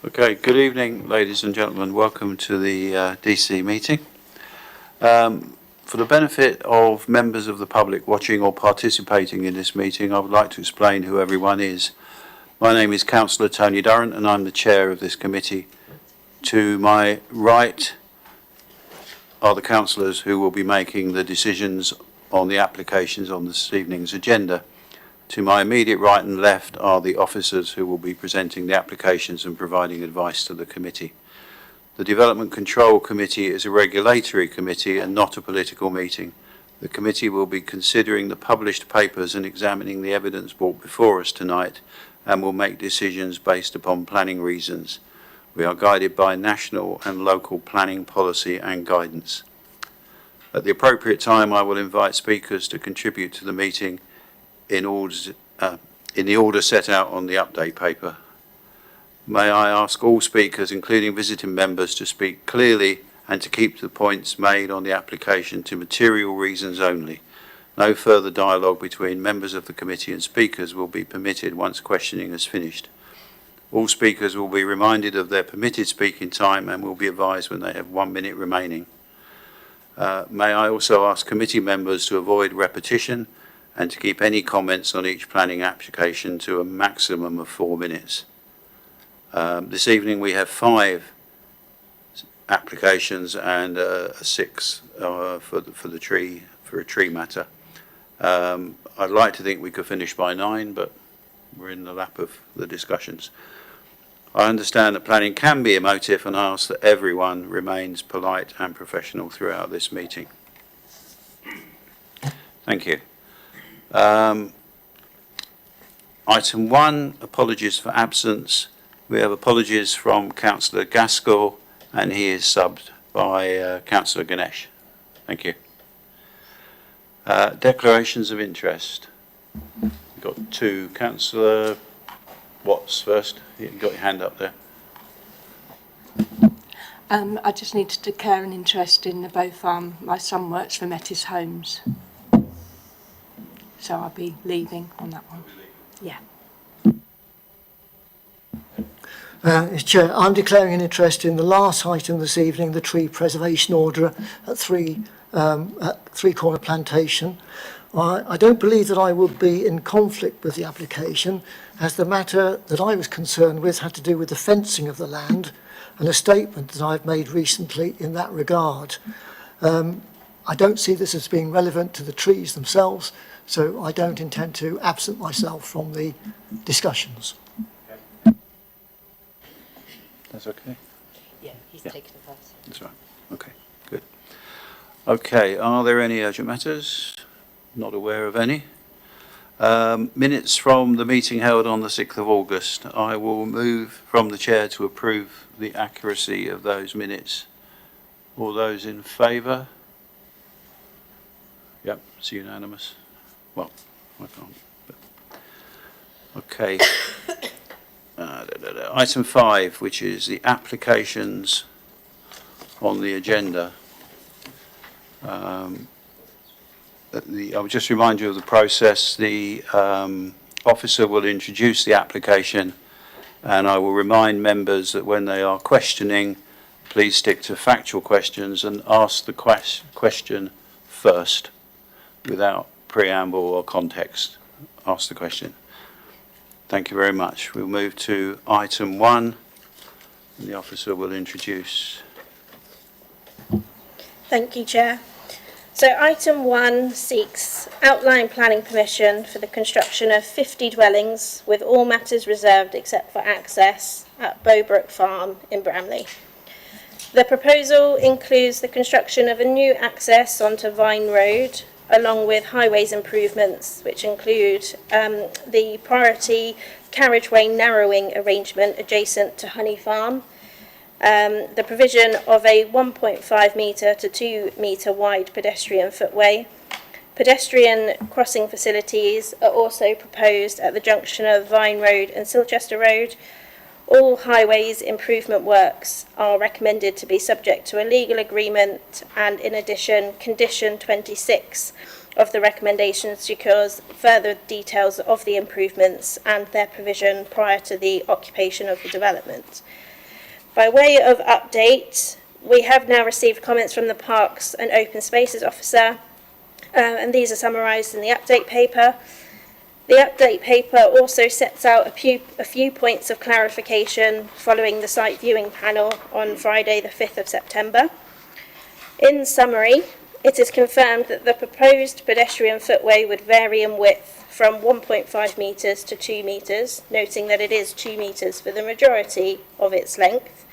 Okay, good evening, ladies and gentlemen. Welcome to the DC meeting. For the benefit of members of the public watching or participating in this meeting, I would like to explain who everyone is. My name is Councillor Tony Durrant and I'm the chair of this committee. To my right are the councillors who will be making the decisions on the applications on this evening's agenda. To my immediate right and left are the officers who will be presenting the applications and providing advice to the committee. The Development Control Committee is a regulatory committee and not a political meeting. The committee will be considering the published papers and examining the evidence brought before us tonight and will make decisions based upon planning reasons. We are guided by national and local planning policy and guidance. At the appropriate time, I will invite speakers to contribute to the meeting in the order set out on the update paper. May I ask all speakers, including visiting members, to speak clearly and to keep the points made on the application to material reasons only. No further dialogue between members of the committee and speakers will be permitted once questioning is finished. All speakers will be reminded of their permitted speaking time and will be advised when they have 1 minute remaining. May I also ask committee members to avoid repetition and to keep any comments on each planning application to a maximum of 4 minutes. This evening we have 5 applications and 6 for a tree matter. I'd like to think we could finish by 9, but we're in the lap of the discussions. I understand that planning can be emotive and I ask that everyone remains polite and professional throughout this meeting. Thank you. Item 1, apologies for absence. We have apologies from Councillor Gaskell and he is subbed by Councillor Ganesh. Thank you. Declarations of interest. We've got 2. Councillor Watts first. You've got your hand up there. I just need to declare an interest in the Bow Farm. My son works for Metis Homes. So I'll be leaving on that one. Yeah. Chair, I'm declaring an interest in the last item this evening, the tree preservation order at Three Corner Plantation. I don't believe that I will be in conflict with the application, as the matter that I was concerned with had to do with the fencing of the land and a statement that I've made recently in that regard. I don't see this as being relevant to the trees themselves, so I don't intend to absent myself from the discussions. That's okay? Yeah, he's taken the first. That's right. Okay, good. Okay, are there any urgent matters? Not aware of any. Minutes from the meeting held on the 6th of August. I will move from the chair to approve the accuracy of those minutes. All those in favour? Yep, it's unanimous. Well, I can't. But. Okay. Item 5, which is the applications on the agenda. I will just remind you of the process. The officer will introduce the application and I will remind members that when they are questioning, please stick to factual questions and ask the question first without preamble or context. Ask the question. Thank you very much. We'll move to item 1 and the officer will introduce. Thank you, Chair. So item 1 seeks outline planning permission for the construction of 50 dwellings with all matters reserved except for access at Bowbrook Farm in Bramley. The proposal includes the construction of a new access onto Vine Road along with highways improvements which include the priority carriageway narrowing arrangement adjacent to Honey Farm, the provision of a 1.5 metre to 2 metre wide pedestrian footway. Pedestrian crossing facilities are also proposed at the junction of Vine Road and Silchester Road. All highways improvement works are recommended to be subject to a legal agreement, and in addition, condition 26 of the recommendations secures further details of the improvements and their provision prior to the occupation of the development. By way of update, we have now received comments from the Parks and Open Spaces Officer, and these are summarised in the update paper. The update paper also sets out a few points of clarification following the site viewing panel on Friday the 5th of September. In summary, it is confirmed that the proposed pedestrian footway would vary in width from 1.5 metres to 2 metres, noting that it is 2 metres for the majority of its length.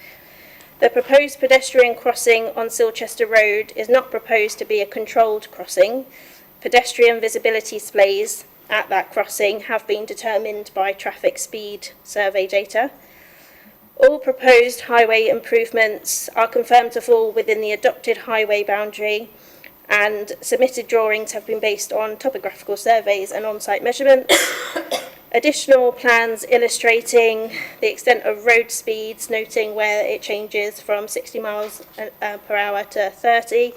The proposed pedestrian crossing on Silchester Road is not proposed to be a controlled crossing. Pedestrian visibility displays at that crossing have been determined by traffic speed survey data. All proposed highway improvements are confirmed to fall within the adopted highway boundary, and submitted drawings have been based on topographical surveys and on-site measurements. Additional plans illustrating the extent of road speeds, noting where it changes from 60 miles per hour to 30,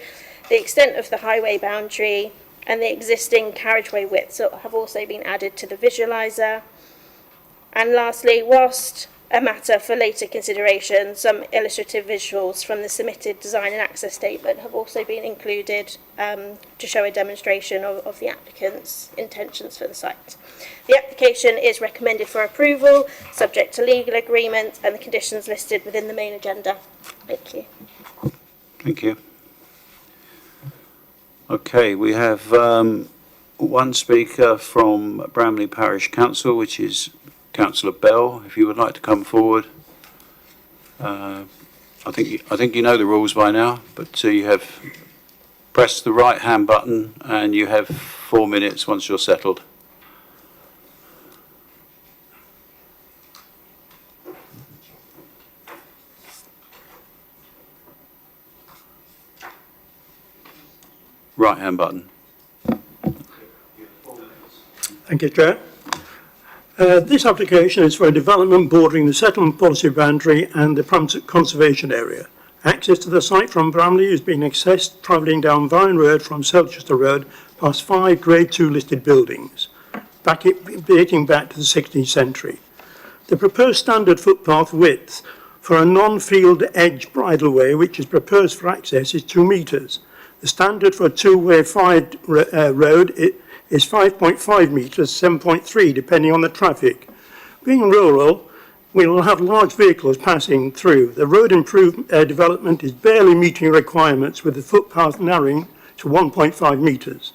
the extent of the highway boundary, and the existing carriageway widths have also been added to the visualiser. And lastly, whilst a matter for later consideration, some illustrative visuals from the submitted design and access statement have also been included to show a demonstration of the applicant's intentions for the site. The application is recommended for approval, subject to legal agreement and the conditions listed within the main agenda. Thank you. Thank you. Okay, we have one speaker from Bramley Parish Council, which is Councillor Bell. If you would like to come forward. I think you know the rules by now, but you have pressed the right hand button and you have 4 minutes once you're settled. Right hand button. Thank you, Chair. This application is for a development bordering the settlement policy boundary and the conservation area. Access to the site from Bramley is being accessed travelling down Vine Road from Silchester Road past 5 Grade 2 listed buildings, dating back to the 16th century. The proposed standard footpath width for a non-field edge bridleway which is proposed for access is 2 metres. The standard for a two-way road is 5.5 metres, 7.3 depending on the traffic. Being rural, we will have large vehicles passing through. The road development is barely meeting requirements with the footpath narrowing to 1.5 metres.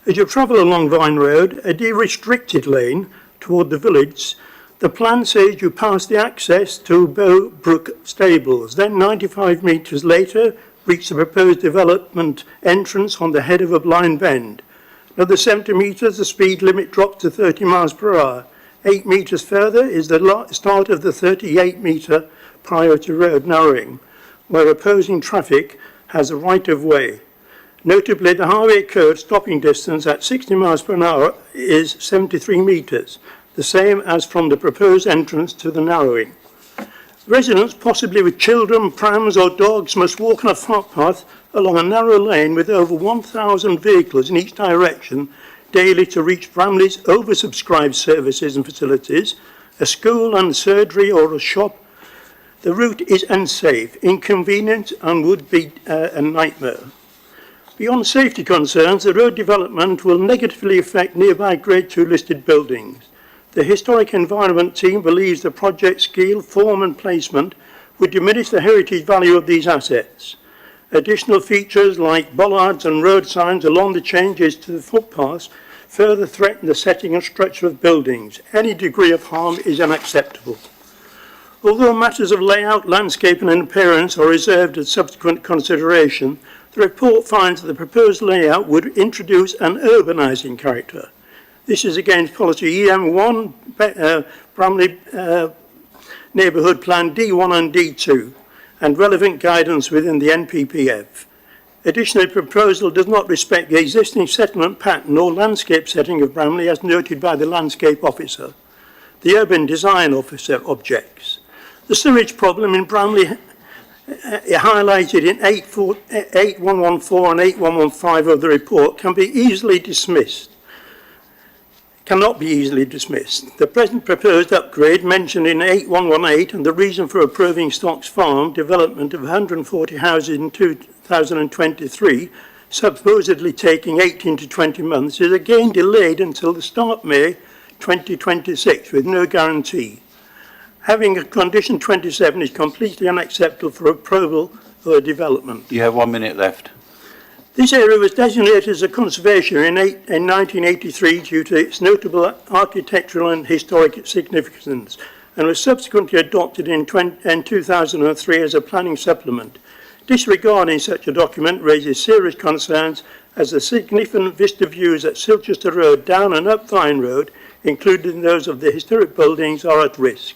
As you travel along Vine Road, a de-restricted lane toward the village, the plan says you pass the access to Bowbrook Stables, then 95 metres later reach the proposed development entrance on the head of a blind bend. Another 70 metres, the speed limit drops to 30 miles per hour. 8 metres further is the start of the 38 metre priority road narrowing, where opposing traffic has a right of way. Notably, the highway code stopping distance at 60 miles per hour is 73 metres, the same as from the proposed entrance to the narrowing. Residents, possibly with children, prams or dogs, must walk on a footpath along a narrow lane with over 1,000 vehicles in each direction daily to reach Bramley's oversubscribed services and facilities, a school and surgery or a shop. The route is unsafe, inconvenient and would be a nightmare. Beyond safety concerns, the road development will negatively affect nearby Grade 2 listed buildings. The Historic Environment team believes the project scale, form and placement would diminish the heritage value of these assets. Additional features like bollards and road signs along the changes to the footpaths further threaten the setting and structure of buildings. Any degree of harm is unacceptable. Although matters of layout, landscaping and appearance are reserved as subsequent consideration, the report finds that the proposed layout would introduce an urbanising character. This is against policy EM1, Bramley Neighbourhood Plan D1 and D2, and relevant guidance within the NPPF. Additionally, the proposal does not respect the existing settlement pattern or landscape setting of Bramley as noted by the landscape officer. The urban design officer objects. The sewage problem in Bramley highlighted in 8114 and 8115 of the report can be easily dismissed. cannot be easily dismissed. The present proposed upgrade mentioned in 8118 and the reason for approving Stocks Farm development of 140 houses in 2023, supposedly taking 18 to 20 months, is again delayed until the start of May 2026 with no guarantee. Having a condition 27 is completely unacceptable for approval of a development. You have 1 minute left. This area was designated as a conservation in 1983 due to its notable architectural and historic significance and was subsequently adopted in 2003 as a planning supplement. Disregarding such a document raises serious concerns as the significant vista views at Silchester Road down and up Vine Road, including those of the historic buildings, are at risk.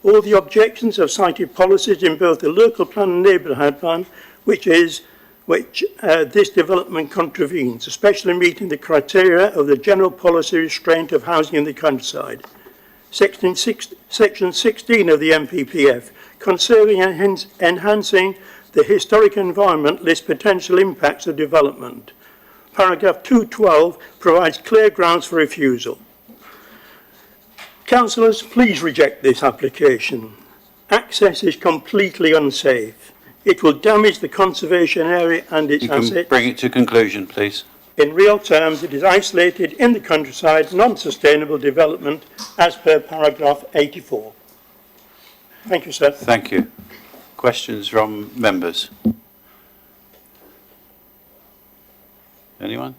All the objections have cited policies in both the local plan and neighbourhood plan, which this development contravenes, especially meeting the criteria of the general policy restraint of housing in the countryside. Section 16 of the MPPF, conserving and enhancing the historic environment, lists potential impacts of development. Paragraph 212 provides clear grounds for refusal. Councillors, please reject this application. Access is completely unsafe. It will damage the conservation area and its assets. You can bring it to conclusion, please. In real terms, it is isolated in the countryside, non-sustainable development as per paragraph 84. Thank you, sir. Thank you. Questions from members? Anyone?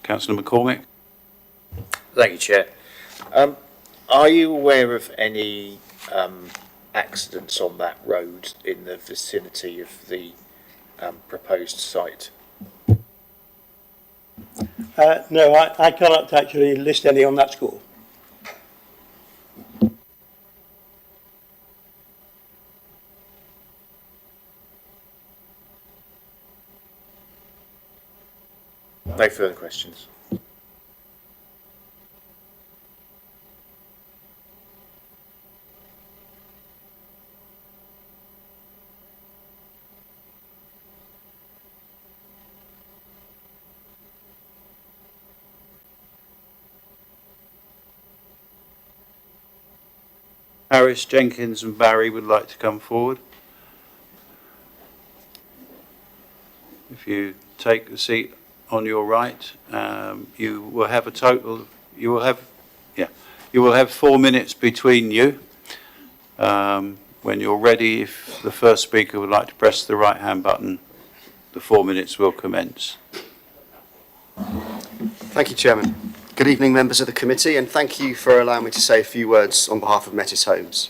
Councillor McCormick? Thank you, Chair. Are you aware of any accidents on that road in the vicinity of the proposed site? No, I cannot actually list any on that score. No further questions. Harris, Jenkins and Barry would like to come forward. If you take the seat on your right, you will have a total, you will have 4 minutes between you. When you're ready, if the first speaker would like to press the right hand button, the 4 minutes will commence. Thank you, Chairman. Good evening, members of the committee, and thank you for allowing me to say a few words on behalf of Metis Homes.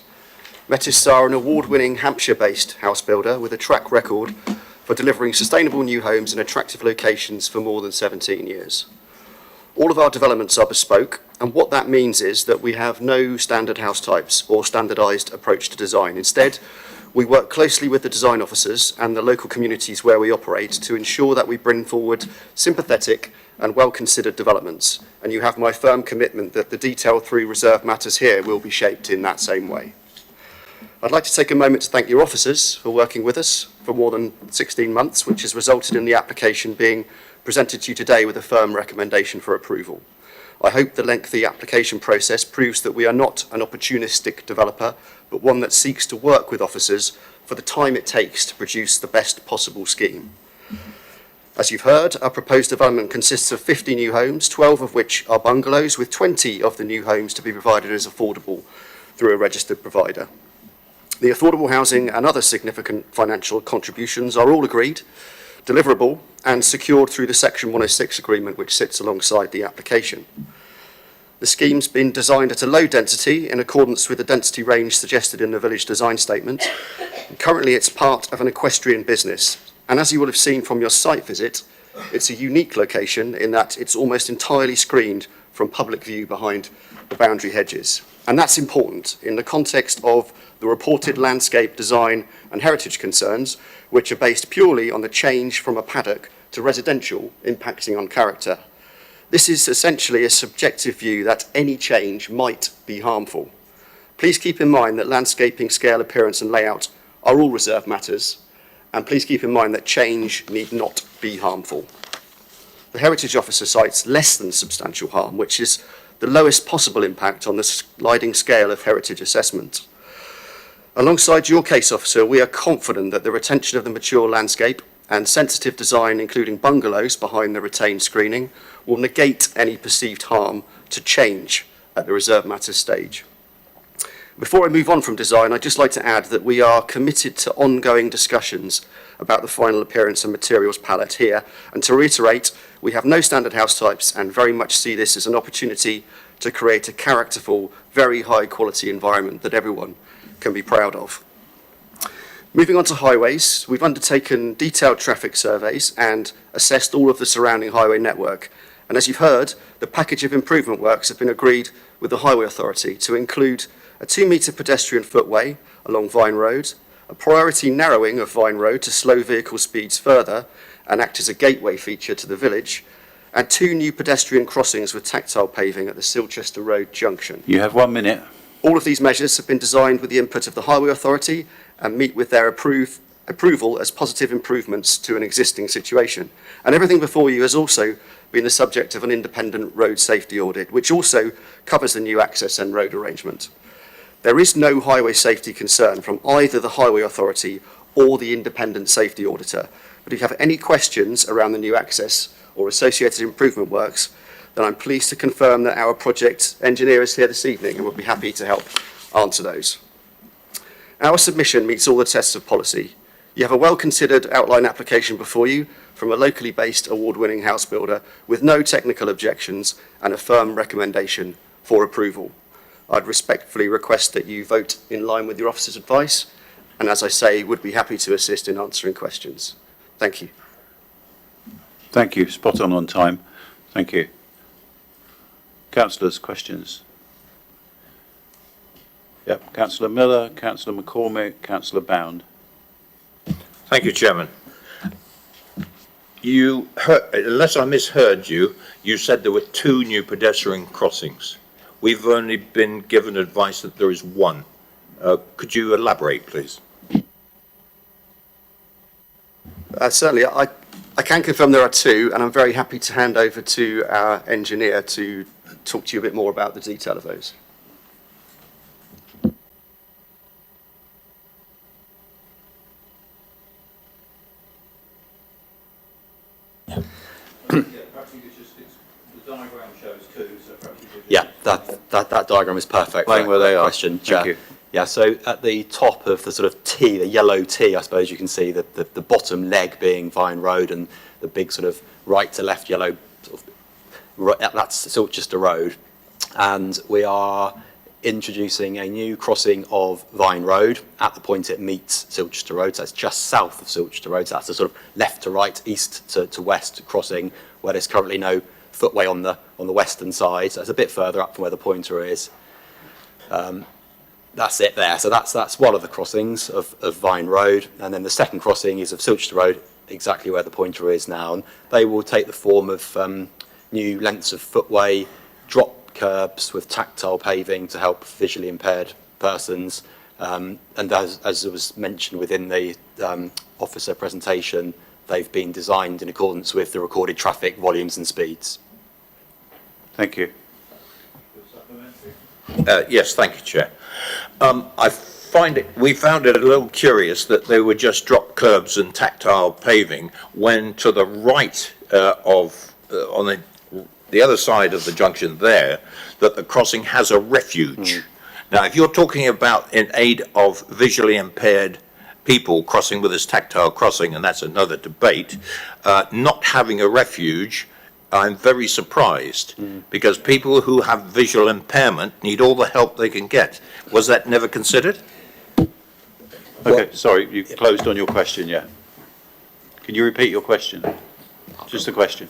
Metis are an award-winning Hampshire-based house builder with a track record for delivering sustainable new homes in attractive locations for more than 17 years. All of our developments are bespoke, and what that means is that we have no standard house types or standardised approach to design. Instead, we work closely with the design officers and the local communities where we operate to ensure that we bring forward sympathetic and well-considered developments, and you have my firm commitment that the detail through reserve matters here will be shaped in that same way. I'd like to take a moment to thank your officers for working with us for more than 16 months, which has resulted in the application being presented to you today with a firm recommendation for approval. I hope the lengthy application process proves that we are not an opportunistic developer, but one that seeks to work with officers for the time it takes to produce the best possible scheme. As you've heard, our proposed development consists of 50 new homes, 12 of which are bungalows, with 20 of the new homes to be provided as affordable through a registered provider. The affordable housing and other significant financial contributions are all agreed, deliverable, and secured through the Section 106 agreement, which sits alongside the application. The scheme's been designed at a low density in accordance with the density range suggested in the village design statement. And currently, it's part of an equestrian business. And as you will have seen from your site visit, it's a unique location in that it's almost entirely screened from public view behind the boundary hedges. And that's important in the context of the reported landscape design and heritage concerns, which are based purely on the change from a paddock to residential impacting on character. This is essentially a subjective view that any change might be harmful. Please keep in mind that landscaping, scale, appearance and layout are all reserved matters, and please keep in mind that change need not be harmful. The Heritage Officer cites less than substantial harm, which is the lowest possible impact on the sliding scale of heritage assessment. Alongside your case officer, we are confident that the retention of the mature landscape and sensitive design, including bungalows behind the retained screening, will negate any perceived harm to change at the reserve matters stage. Before I move on from design, I'd just like to add that we are committed to ongoing discussions about the final appearance and materials palette here. And to reiterate, we have no standard house types and very much see this as an opportunity to create a characterful, very high quality environment that everyone can be proud of. Moving on to highways, we've undertaken detailed traffic surveys and assessed all of the surrounding highway network. And as you've heard, the package of improvement works have been agreed with the Highway Authority to include a 2-metre pedestrian footway along Vine Road, a priority narrowing of Vine Road to slow vehicle speeds further and act as a gateway feature to the village, and 2 new pedestrian crossings with tactile paving at the Silchester Road junction. You have 1 minute. All of these measures have been designed with the input of the Highway Authority and meet with their approval as positive improvements to an existing situation. And everything before you has also been the subject of an independent road safety audit, which also covers the new access and road arrangement. There is no highway safety concern from either the Highway Authority or the independent safety auditor. But if you have any questions around the new access or associated improvement works, then I'm pleased to confirm that our project engineer is here this evening and will be happy to help answer those. Our submission meets all the tests of policy. You have a well-considered outline application before you from a locally based award-winning house builder with no technical objections and a firm recommendation for approval. I'd respectfully request that you vote in line with your officer's advice, and as I say, would be happy to assist in answering questions. Thank you. Thank you. Spot on time. Thank you. Councillors, questions? Yep. Councillor Miller, Councillor McCormick, Councillor Bound. Thank you, Chairman. You heard, unless I misheard you, you said there were 2 new pedestrian crossings. We've only been given advice that there is 1. Could you elaborate, please? Certainly, I can confirm there are 2, and I'm very happy to hand over to our engineer to talk to you a bit more about the detail of those. Yeah, that diagram is perfect. Explain where they are. Question, Thank you. Yeah, so at the top of the sort of T, the yellow T, I suppose you can see the bottom leg being Vine Road and the big sort of right to left yellow, sort of, that's Silchester Road. And we are introducing a new crossing of Vine Road at the point it meets Silchester Road. So it's just south of Silchester Road. So that's a sort of left to right, east to west crossing where there's currently no footway on the western side. So it's a bit further up from where the pointer is. That's it there. So that's one of the crossings of Vine Road. And then the second crossing is of Silchester Road, exactly where the pointer is now. And they will take the form of new lengths of footway, drop curbs with tactile paving to help visually impaired persons. And as was mentioned within the officer presentation, they've been designed in accordance with the recorded traffic volumes and speeds. Thank you. Yes, thank you, Chair. We found it a little curious that they were just drop curbs and tactile paving when to the right on the other side of the junction there, that the crossing has a refuge. Now, if you're talking about in aid of visually impaired people crossing with this tactile crossing, and that's another debate, not having a refuge, I'm very surprised because people who have visual impairment need all the help they can get. Was that never considered? Okay, sorry, you closed on your question, yeah. Can you repeat your question? Just the question.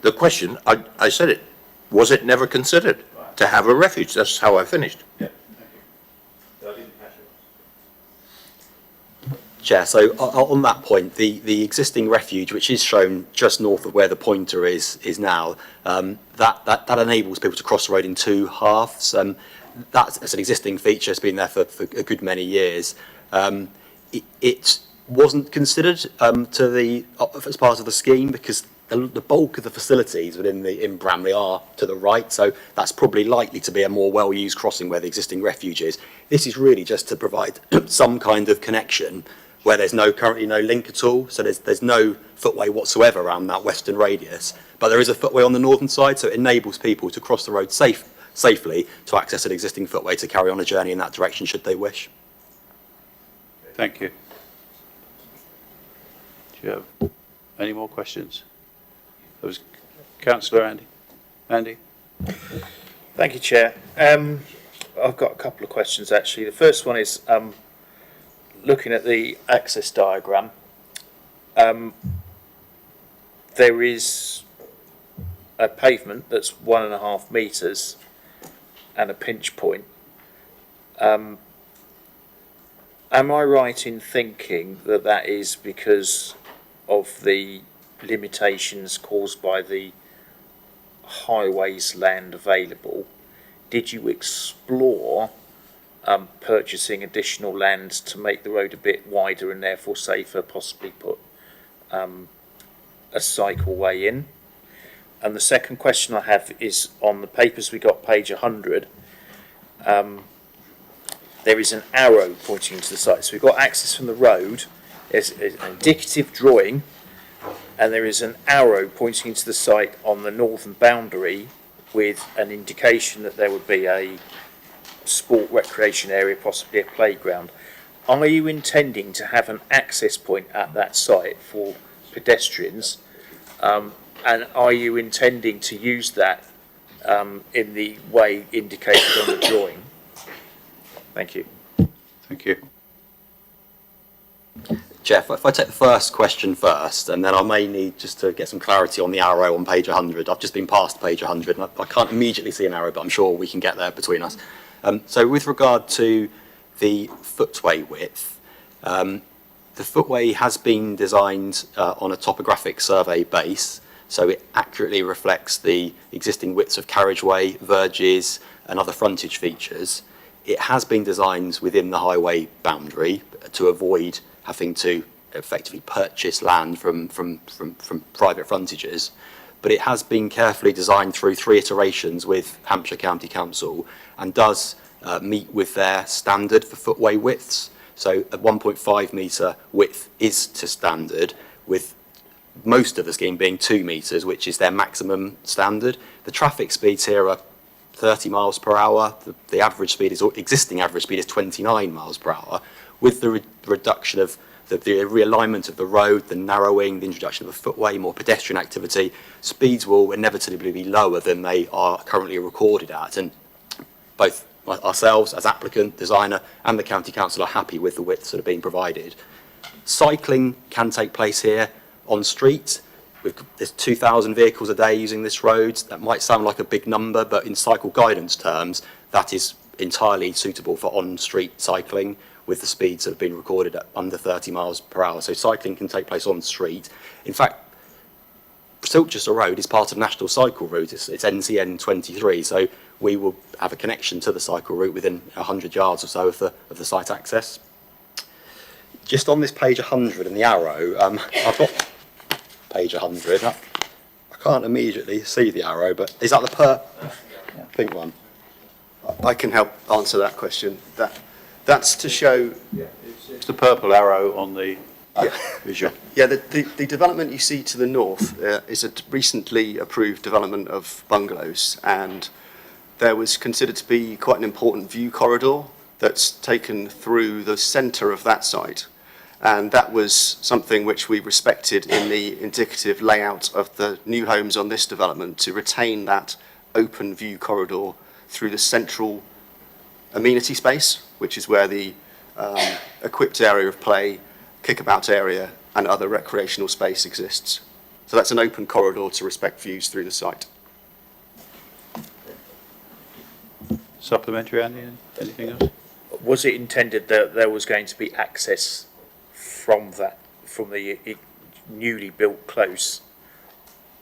The question, I said it, was it never considered to have a refuge? That's how I finished. Yeah, thank you. Chair, so on that point, the existing refuge, which is shown just north of where the pointer is now, that enables people to cross the road in 2 halves. That's an existing feature. It's been there for a good many years. It wasn't considered as part of the scheme because the bulk of the facilities in Bramley are to the right, so that's probably likely to be a more well-used crossing where the existing refuge is. This is really just to provide some kind of connection where there's currently no link at all, so there's no footway whatsoever around that western radius, but there is a footway on the northern side, so it enables people to cross the road safely to access an existing footway to carry on a journey in that direction should they wish. Thank you. Do you have any more questions? That was Councillor Andy. Andy? Thank you, Chair. I've got a couple of questions actually. The first one is looking at the access diagram. There is a pavement that's 1.5 metres and a pinch point. Am I right in thinking that that is because of the limitations caused by the highways land available? Did you explore purchasing additional land to make the road a bit wider and therefore safer, possibly put a cycleway in? And the second question I have is on the papers we got, page 100. There is an arrow pointing to the site. So we've got access from the road. There's an indicative drawing, and there is an arrow pointing to the site on the northern boundary with an indication that there would be a sport recreation area, possibly a playground. Are you intending to have an access point at that site for pedestrians? And are you intending to use that in the way indicated on the drawing? Thank you. Thank you. Jeff, if I take the first question first, and then I may need just to get some clarity on the arrow on page 100. I've just been past page 100, and I can't immediately see an arrow, but I'm sure we can get there between us. So with regard to the footway width, the footway has been designed on a topographic survey base, so it accurately reflects the existing widths of carriageway, verges, and other frontage features. It has been designed within the highway boundary to avoid having to effectively purchase land from private frontages, but it has been carefully designed through 3 iterations with Hampshire County Council and does meet with their standard for footway widths. So a 1.5 metre width is to standard, with most of the scheme being 2 metres, which is their maximum standard. The traffic speeds here are 30 miles per hour. The average speed is, existing average speed is 29 miles per hour. With the reduction of the realignment of the road, the narrowing, the introduction of a footway, more pedestrian activity, speeds will inevitably be lower than they are currently recorded at. And both ourselves as applicant, designer, and the County Council are happy with the widths that are being provided. Cycling can take place here on street. There's 2,000 vehicles a day using this road. That might sound like a big number, but in cycle guidance terms, that is entirely suitable for on-street cycling, with the speeds that have been recorded at under 30 miles per hour. So cycling can take place on street. In fact, Silchester Road is part of National Cycle Route. It's NCN 23, so we will have a connection to the cycle route within 100 yards or so of the site access. Just on this page 100 and the arrow, I've got page 100. I can't immediately see the arrow, but is that the pink one? I can help answer that question. That's to show... It's the purple arrow on the visual. Yeah, the development you see to the north is a recently approved development of bungalows, and there was considered to be quite an important view corridor that's taken through the centre of that site. And that was something which we respected in the indicative layout of the new homes on this development, to retain that open view corridor through the central amenity space, which is where the equipped area of play, kickabout area, and other recreational space exists. So that's an open corridor to respect views through the site. Supplementary, Andy? Anything else? Was it intended that there was going to be access from the newly built close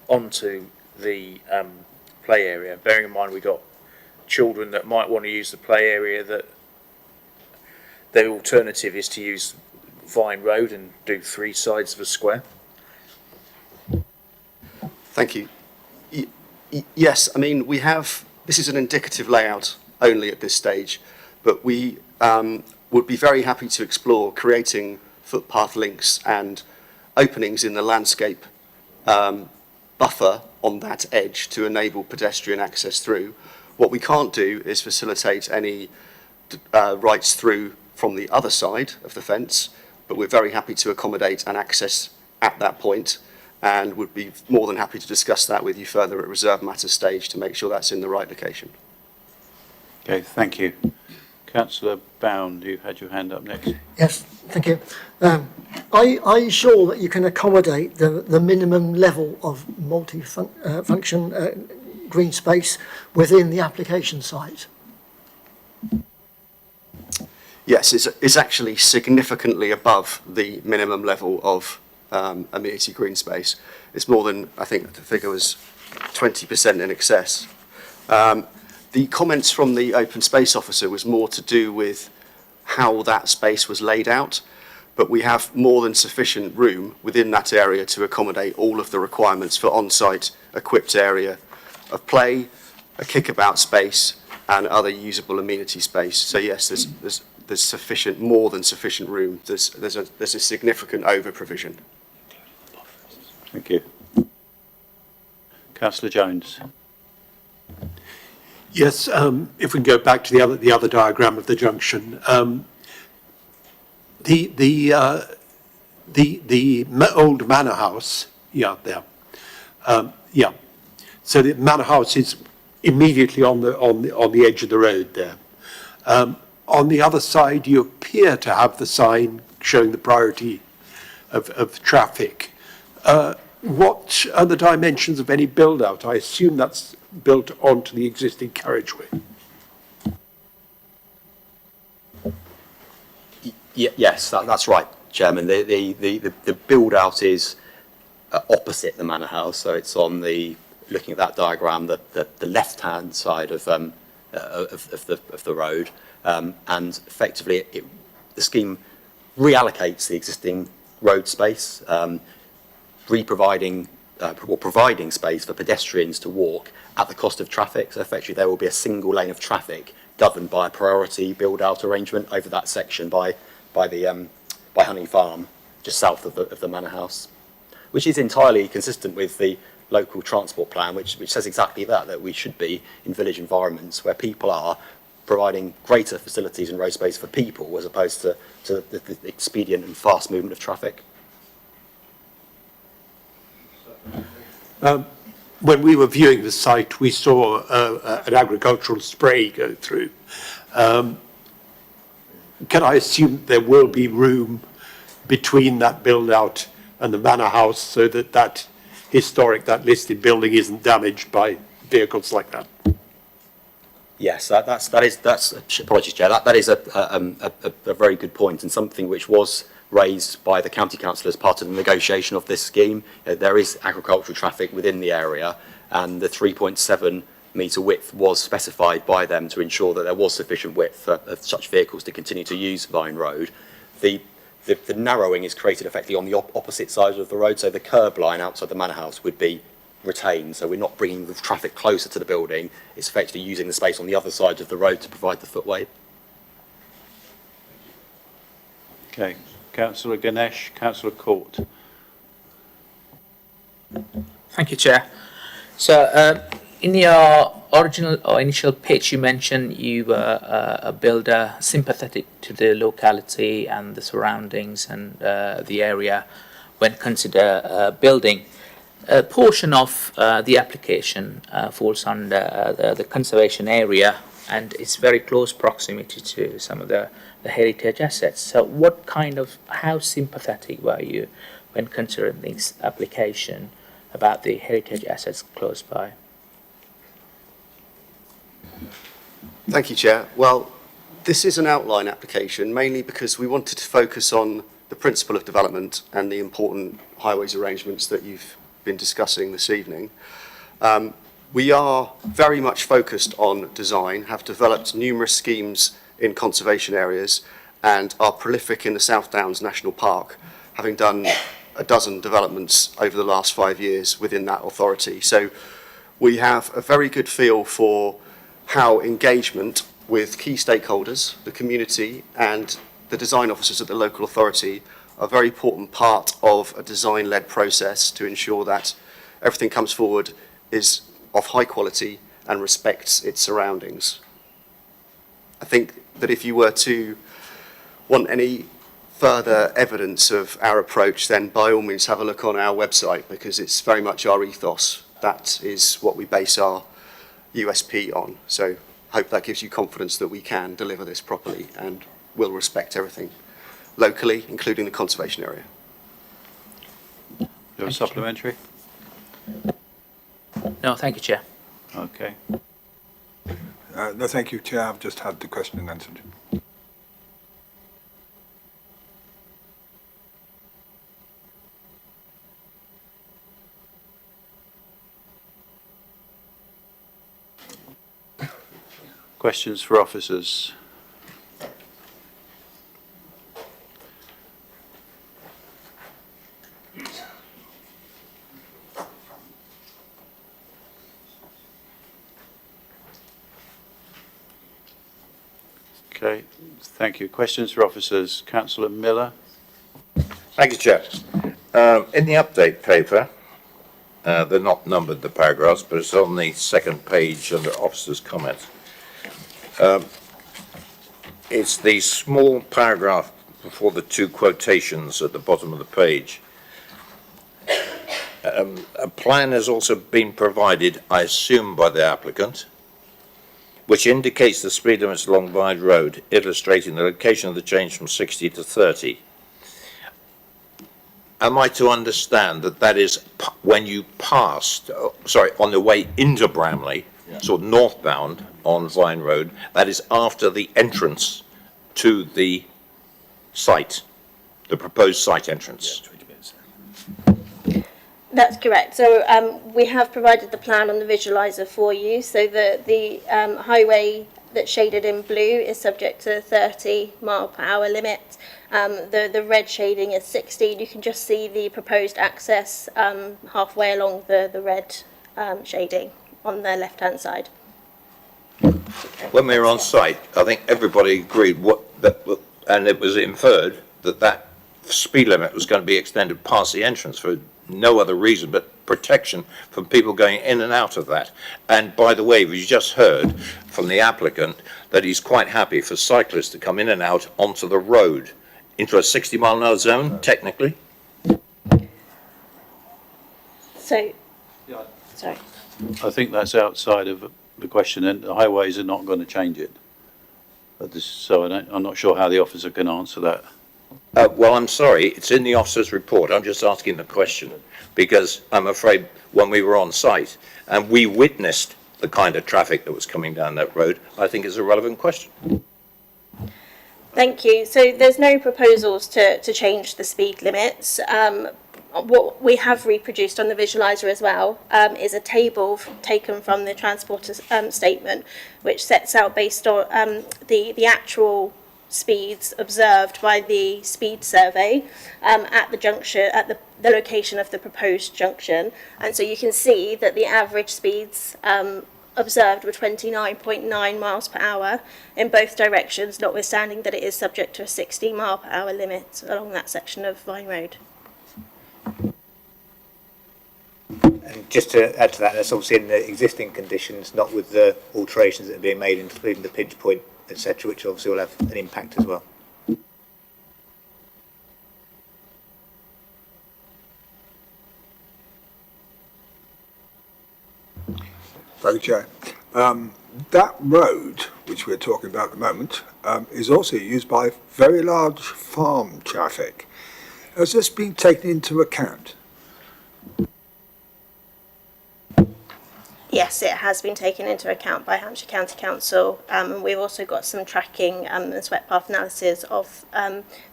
onto the play area? Bearing in mind we got children that might want to use the play area, that their alternative is to use Vine Road and do 3 sides of a square. Thank you. Yes, I mean, this is an indicative layout only at this stage, but we would be very happy to explore creating footpath links and openings in the landscape buffer on that edge to enable pedestrian access through. What we can't do is facilitate any rights through from the other side of the fence, but we're very happy to accommodate an access at that point, and would be more than happy to discuss that with you further at reserve matters stage to make sure that's in the right location. Okay, thank you. Councillor Bound, you had your hand up next. Yes, thank you. Are you sure that you can accommodate the minimum level of multi-function green space within the application site? Yes, it's actually significantly above the minimum level of amenity green space. It's more than, I think the figure was 20% in excess. The comments from the open space officer was more to do with how that space was laid out, but we have more than sufficient room within that area to accommodate all of the requirements for on-site equipped area of play, a kickabout space, and other usable amenity space. So yes, there's sufficient, more than sufficient room. There's a significant over provision. Thank you. Councillor Jones. Yes, if we can go back to the other diagram of the junction, the old manor house, yeah, there, yeah. So the manor house is immediately on the edge of the road there. On the other side, you appear to have the sign showing the priority of traffic. What are the dimensions of any build-out? I assume that's built onto the existing carriageway. Yes, that's right, Chairman. The build-out is opposite the manor house, so it's on the, looking at that diagram, the left-hand side of the road, and effectively the scheme reallocates the existing road space, providing space for pedestrians to walk at the cost of traffic. So effectively there will be a single lane of traffic governed by a priority build-out arrangement over that section by Honey Farm, just south of the manor house, which is entirely consistent with the local transport plan, which says exactly that we should be in village environments where people are providing greater facilities and road space for people as opposed to the expedient and fast movement of traffic. When we were viewing the site, we saw an agricultural spray go through. Can I assume there will be room between that build-out and the manor house so that that listed building isn't damaged by vehicles like that? Yes, that's apologies, Chair. That is a very good point, and something which was raised by the county council as part of the negotiation of this scheme. There is agricultural traffic within the area, and the 3.7 metre width was specified by them to ensure that there was sufficient width for such vehicles to continue to use Vine Road. The narrowing is created effectively on the opposite side of the road, so the curb line outside the manor house would be retained, so we're not bringing the traffic closer to the building. It's effectively using the space on the other side of the road to provide the footway. Okay. Councillor Ganesh, Councillor Court. Thank you, Chair. So, in your original or initial pitch, you mentioned you were a builder sympathetic to the locality and the surroundings and the area when consider building. A portion of the application falls under the conservation area, and it's very close proximity to some of the heritage assets. So how sympathetic were you when considering this application about the heritage assets close by? Thank you, Chair. Well, this is an outline application mainly because we wanted to focus on the principle of development and the important highways arrangements that you've been discussing this evening. We are very much focused on design, have developed numerous schemes in conservation areas, and are prolific in the South Downs National Park, having done a dozen developments over the last 5 years within that authority. So we have a very good feel for how engagement with key stakeholders, the community and the design officers at the local authority are a very important part of a design-led process to ensure that everything comes forward is of high quality and respects its surroundings. I think that if you were to want any further evidence of our approach, then by all means have a look on our website, because it's very much our ethos. That is what we base our USP on. So hope that gives you confidence that we can deliver this properly and will respect everything locally, including the conservation area. You have a supplementary? No, thank you, Chair. Okay. No, thank you, Chair. I've just had the question answered. Questions for officers? Okay, thank you. Questions for officers? Councillor Miller? Thank you, Chair. In the update paper, they're not numbered, the paragraphs, but it's on the second page under officers' comments. It's the small paragraph before the two quotations at the bottom of the page. A plan has also been provided, I assume, by the applicant, which indicates the speed limits along Vine Road, illustrating the location of the change from 60 to 30. Am I to understand that that is when you passed, on the way into Bramley, so northbound on Vine Road, that is after the entrance to the site, the proposed site entrance? That's correct. So we have provided the plan on the visualiser for you. So the highway that's shaded in blue is subject to 30 mile per hour limit. The red shading is 60. You can just see the proposed access halfway along the red shading on the left hand side. When we were on site, I think everybody agreed and it was inferred that that speed limit was going to be extended past the entrance for no other reason but protection from people going in and out of that. And by the way, we just heard from the applicant that he's quite happy for cyclists to come in and out onto the road into a 60 mile an hour zone, technically. So, sorry. I think that's outside of the question, and the highways are not going to change it. So I'm not sure how the officer can answer that. Well, I'm sorry, it's in the officer's report. I'm just asking the question because I'm afraid when we were on site and we witnessed the kind of traffic that was coming down that road, I think it's a relevant question. Thank you. So there's no proposals to change the speed limits. What we have reproduced on the visualiser as well is a table taken from the transporter's statement, which sets out based on the actual speeds observed by the speed survey at the junction, at the location of the proposed junction. And so you can see that the average speeds observed were 29.9 miles per hour in both directions, notwithstanding that it is subject to a 60 mile per hour limit along that section of Vine Road. And just to add to that, that's obviously in the existing conditions, not with the alterations that are being made, including the pinch point, etc., which obviously will have an impact as well. Thank you, Chair. That road, which we're talking about at the moment, is also used by very large farm traffic. Has this been taken into account? Yes, it has been taken into account by Hampshire County Council, and we've also got some tracking and sweat path analysis of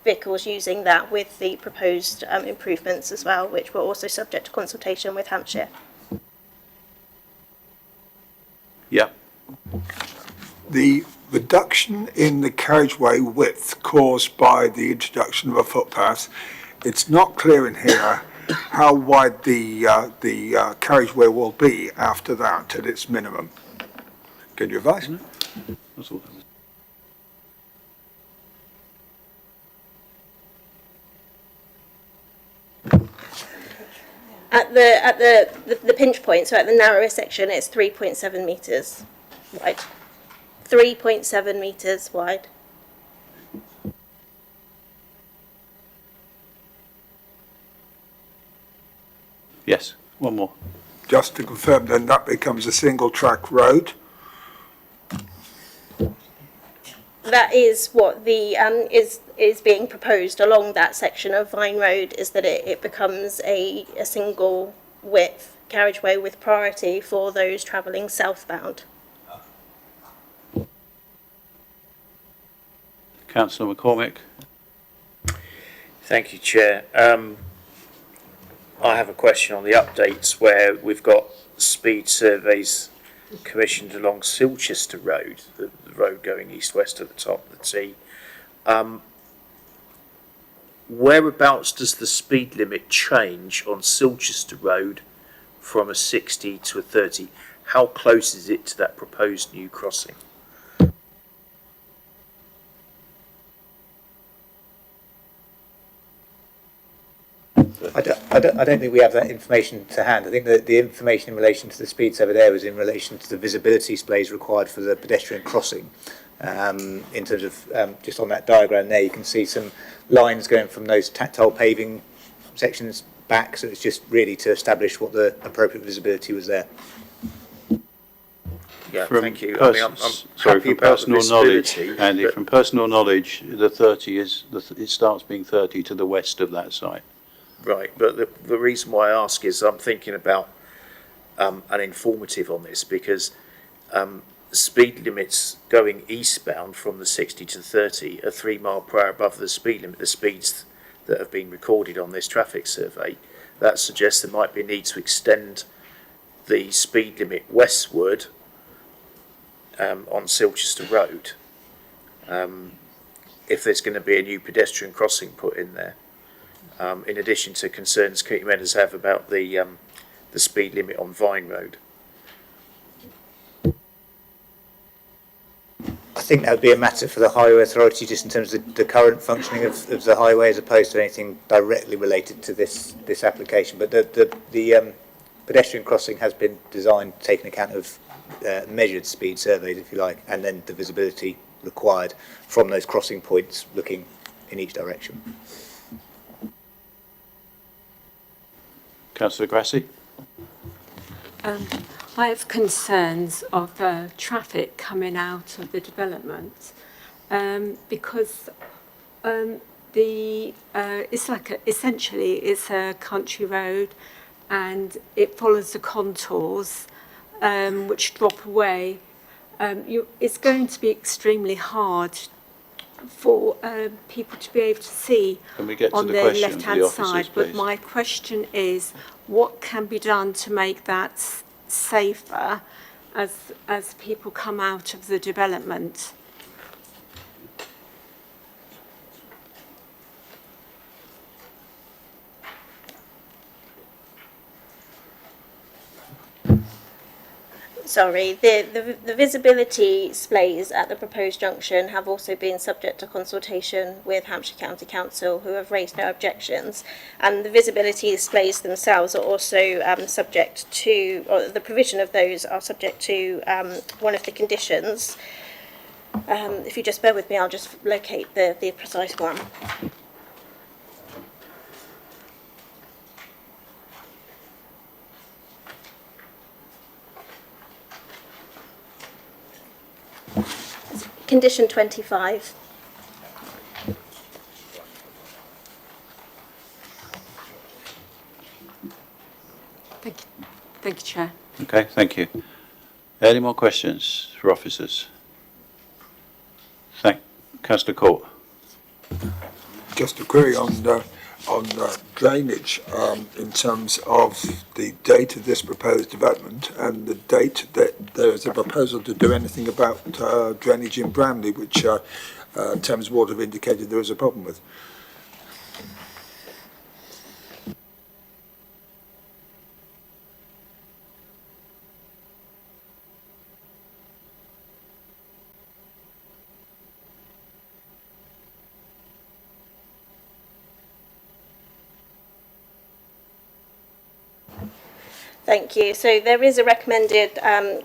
vehicles using that with the proposed improvements as well, which were also subject to consultation with Hampshire. Yeah. The reduction in the carriageway width caused by the introduction of a footpath it's not clear in here how wide the carriageway will be after that at its minimum. Can you advise? That's all. At the pinch point, so at the narrowest section, it's 3.7 metres wide. 3.7 metres wide. Yes, one more. Just to confirm, then that becomes a single track road. That is what the is being proposed along that section of Vine Road, is that it becomes a single width carriageway with priority for those travelling southbound. Councillor McCormick. Thank you, Chair. I have a question on the updates where we've got speed surveys commissioned along Silchester Road, the road going east-west at the top of the T. Whereabouts does the speed limit change on Silchester Road from a 60 to a 30? How close is it to that proposed new crossing? I don't think we have that information to hand. I think that the information in relation to the speed survey there was in relation to the visibility displays required for the pedestrian crossing. In terms of just on that diagram there, you can see some lines going from those tactile paving sections back, so it's just really to establish what the appropriate visibility was there. Yeah, From thank you. I'm sorry, happy from about the personal knowledge, visibility, Andy, but- from personal knowledge, the 30 is, it starts being 30 to the west of that site. Right, but the reason why I ask is I'm thinking about an informative on this, because speed limits going eastbound from the 60 to 30 are 3 miles per hour above the speed limit, the speeds that have been recorded on this traffic survey. That suggests there might be a need to extend the speed limit westward on Silchester Road if there's going to be a new pedestrian crossing put in there. In addition to concerns committee members have about the speed limit on Vine Road. I think that would be a matter for the Highway Authority, just in terms of the current functioning of the highway, as opposed to anything directly related to this application. But the pedestrian crossing has been designed taking account of measured speed surveys, if you like, and then the visibility required from those crossing points looking in each direction. Councillor Grassi? I have concerns of traffic coming out of the development because it's like essentially it's a country road and it follows the contours which drop away. It's going to be extremely hard for people to be able to see Can we get to on the the question to left-hand the officers, side. please? But my question is, what can be done to make that safer as people come out of the development? Sorry, the visibility displays at the proposed junction have also been subject to consultation with Hampshire County Council, who have raised no objections, and the visibility displays themselves are also subject to, or the provision of those are subject to one of the conditions. If you just bear with me, I'll just locate the precise one. Condition 25. Thank you, Chair. Okay, thank you. Any more questions for officers? Councillor Court. Just a query on drainage in terms of the date of this proposed development and the date that there is a proposal to do anything about drainage in Bramley, which Thames Water have indicated there is a problem with. Thank you. So there is a recommended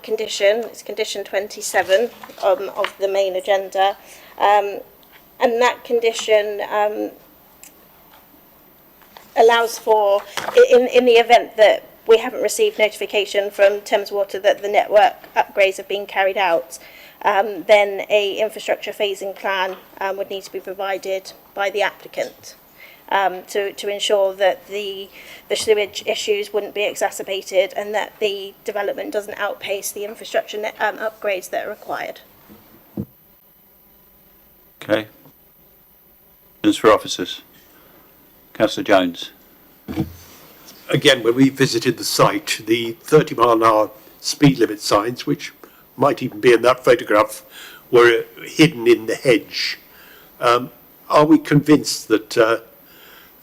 condition, it's condition 27 of the main agenda, and that condition allows for, in the event that we haven't received notification from Thames Water that the network upgrades have been carried out, then a infrastructure phasing plan would need to be provided by the applicant to ensure that the sewage issues wouldn't be exacerbated and that the development doesn't outpace the infrastructure upgrades that are required. Okay. Questions for officers? Councillor Jones. Again, when we visited the site, the 30-mile-an-hour speed limit signs, which might even be in that photograph, were hidden in the hedge. Are we convinced that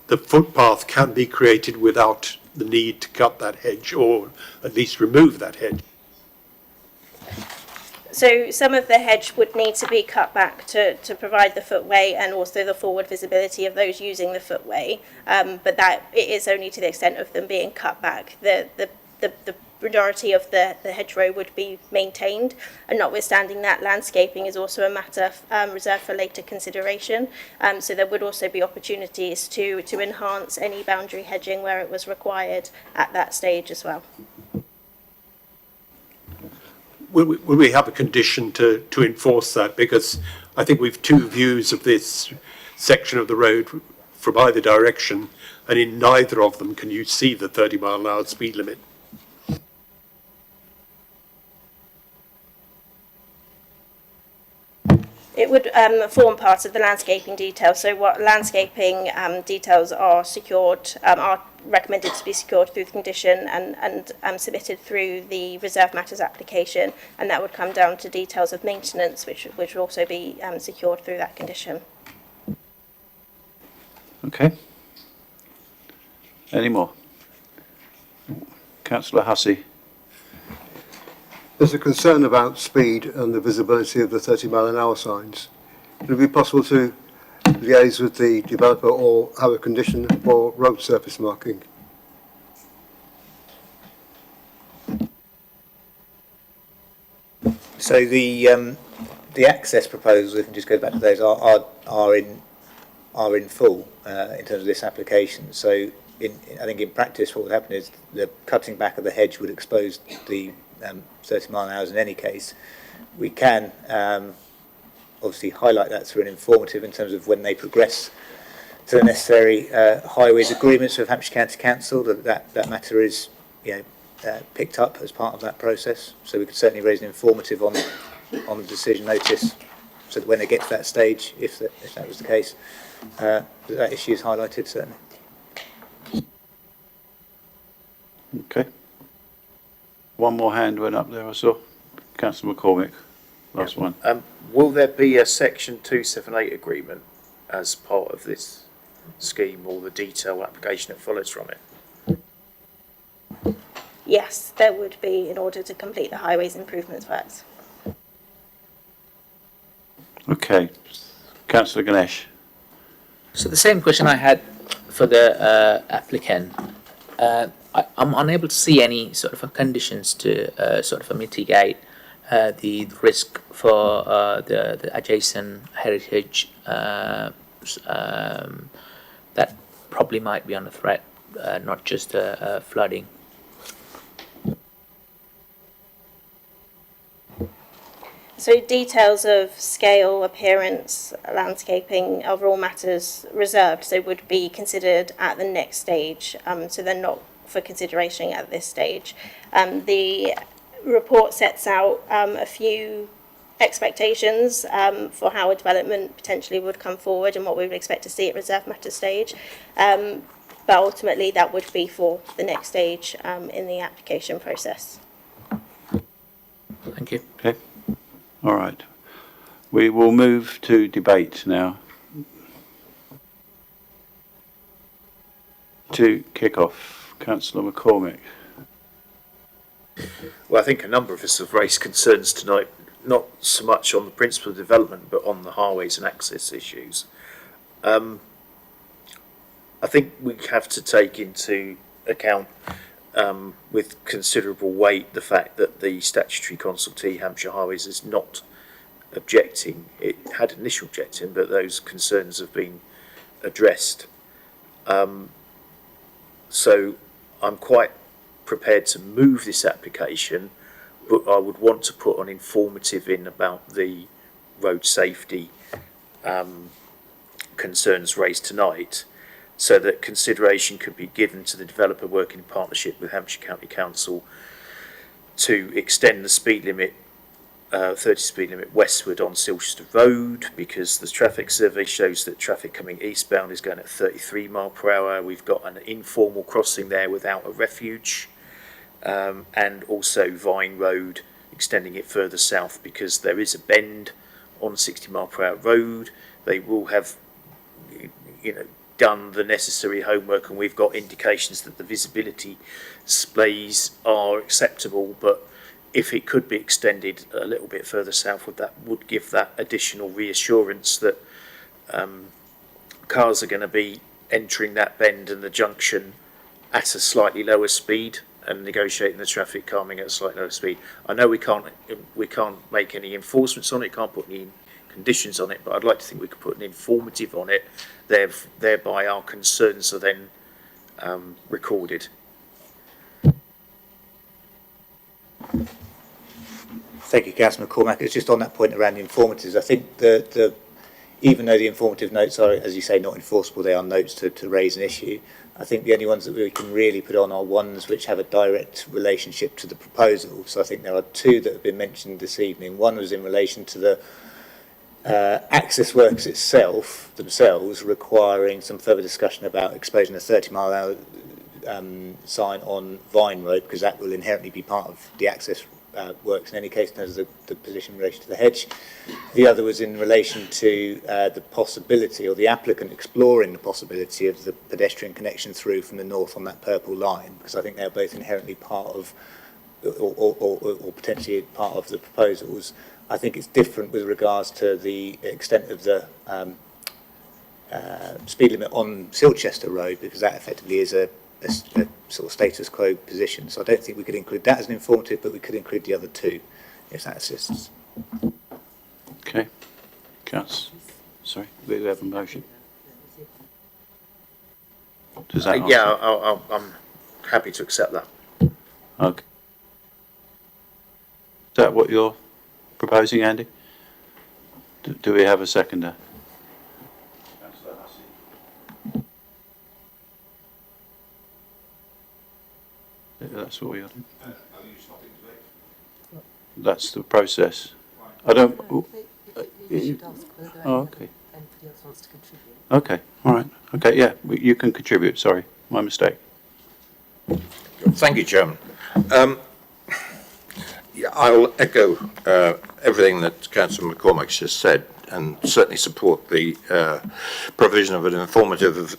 the footpath can be created without the need to cut that hedge, or at least remove that hedge? So some of the hedge would need to be cut back to provide the footway and also the forward visibility of those using the footway, but that it is only to the extent of them being cut back. The majority of the hedgerow would be maintained, and notwithstanding that, landscaping is also a matter reserved for later consideration, so there would also be opportunities to enhance any boundary hedging where it was required at that stage as well. Will we have a condition to enforce that? Because I think we've two views of this section of the road from either direction, and in neither of them can you see the 30-mile-an-hour speed limit. It would form part of the landscaping details. So what landscaping details are secured, are recommended to be secured through the condition and submitted through the reserve matters application, and that would come down to details of maintenance, which would also be secured through that condition. Okay. Any more? Councillor Hussey. There's a concern about speed and the visibility of the 30-mile-an-hour signs. Would it be possible to liaise with the developer or have a condition for road surface marking? So the access proposals, if we just go back to those, are in full in terms of this application. So I think in practice what would happen is the cutting back of the hedge would expose the 30 mile an hour in any case. We can obviously highlight that through an informative in terms of when they progress to the necessary highways agreements with Hampshire County Council, that matter is picked up as part of that process. So we could certainly raise an informative on the decision notice, so that when they get to that stage, if that was the case, that issue is highlighted certainly. Okay. One more hand went up there, I saw. Councillor McCormick, last one. Will there be a Section 278 agreement as part of this scheme, or the detailed application that follows from it? Yes, there would be, in order to complete the highways improvements works. Okay. Councillor Ganesh. So the same question I had for the applicant. I'm unable to see any sort of conditions to sort of mitigate the risk for the adjacent heritage that probably might be under threat, not just flooding. So details of scale, appearance, landscaping, overall matters reserved, so would be considered at the next stage, so they're not for consideration at this stage. The report sets out a few expectations for how a development potentially would come forward and what we would expect to see at reserve matter stage, but ultimately that would be for the next stage in the application process. Thank you. Okay. All right. We will move to debate now. To kick off, Councillor McCormick. Well, I think a number of us have raised concerns tonight, not so much on the principle of development, but on the highways and access issues. I think we have to take into account with considerable weight the fact that the statutory consultee, Hampshire Highways, is not objecting. It had initial objection, but those concerns have been addressed. So I'm quite prepared to move this application, but I would want to put an informative in about the road safety concerns raised tonight, so that consideration could be given to the developer working in partnership with Hampshire County Council to extend the speed limit, 30 speed limit westward on Silchester Road, because the traffic survey shows that traffic coming eastbound is going at 33 mile per hour. We've got an informal crossing there without a refuge, and also Vine Road, extending it further south because there is a bend on 60 mile per hour road. They will have, done the necessary homework, and we've got indications that the visibility displays are acceptable, but if it could be extended a little bit further southward, that would give that additional reassurance that cars are going to be entering that bend and the junction at a slightly lower speed and negotiating the traffic calming at a slightly lower speed. I know we can't make any enforcements on it, can't put any conditions on it, but I'd like to think we could put an informative on it, thereby our concerns are then recorded. Thank you, Councillor McCormack. It's just on that point around the informatives. I think even though the informative notes are, as you say, not enforceable, they are notes to raise an issue. I think the only ones that we can really put on are ones which have a direct relationship to the proposal. So I think there are two that have been mentioned this evening. One was in relation to the access works themselves requiring some further discussion about exposing a 30 mile an hour sign on Vine Road, because that will inherently be part of the access works in any case, in terms of the position in relation to the hedge. The other was in relation to the possibility, or the applicant exploring the possibility of the pedestrian connection through from the north on that purple line, because I think they're both inherently part of, or potentially part of the proposals. I think it's different with regards to the extent of the speed limit on Silchester Road, because that effectively is a sort of status quo position. So I don't think we could include that as an informative, but we could include the other two, if that assists. Okay. Sorry, we have a motion. Does that yeah, I'm happy to accept that. Okay. Is that what you're proposing, Andy? Do we have a seconder? That's what we are doing. That's the process. I don't. Oh, okay. Okay. All right. Okay. Yeah, you can contribute. Sorry, my mistake. Thank you, Chairman. Yeah, I'll echo everything that Councillor McCormack's just said, and certainly support the provision of an informative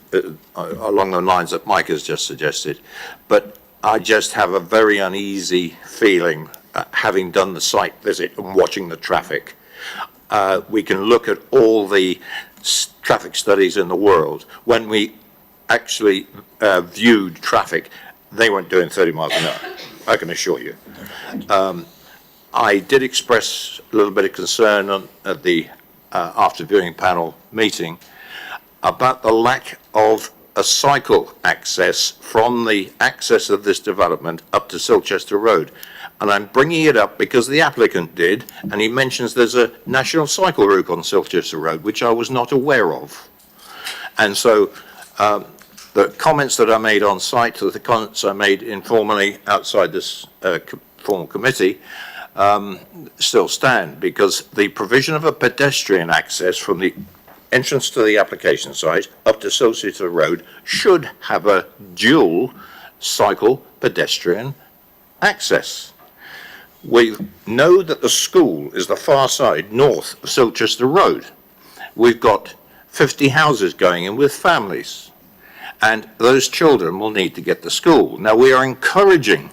along the lines that Mike has just suggested. But I just have a very uneasy feeling, having done the site visit and watching the traffic. We can look at all the traffic studies in the world. When we actually viewed traffic, they weren't doing 30 miles an hour, I can assure you. I did express a little bit of concern at the after viewing panel meeting about the lack of a cycle access from the access of this development up to Silchester Road. And I'm bringing it up because the applicant did, and he mentions there's a national cycle route on Silchester Road, which I was not aware of. And so the comments that I made on site, the comments I made informally outside this formal committee, still stand, because the provision of a pedestrian access from the entrance to the application site up to Silchester Road should have a dual cycle pedestrian access. We know that the school is the far side north of Silchester Road. We've got 50 houses going in with families, and those children will need to get to school. Now, we are encouraging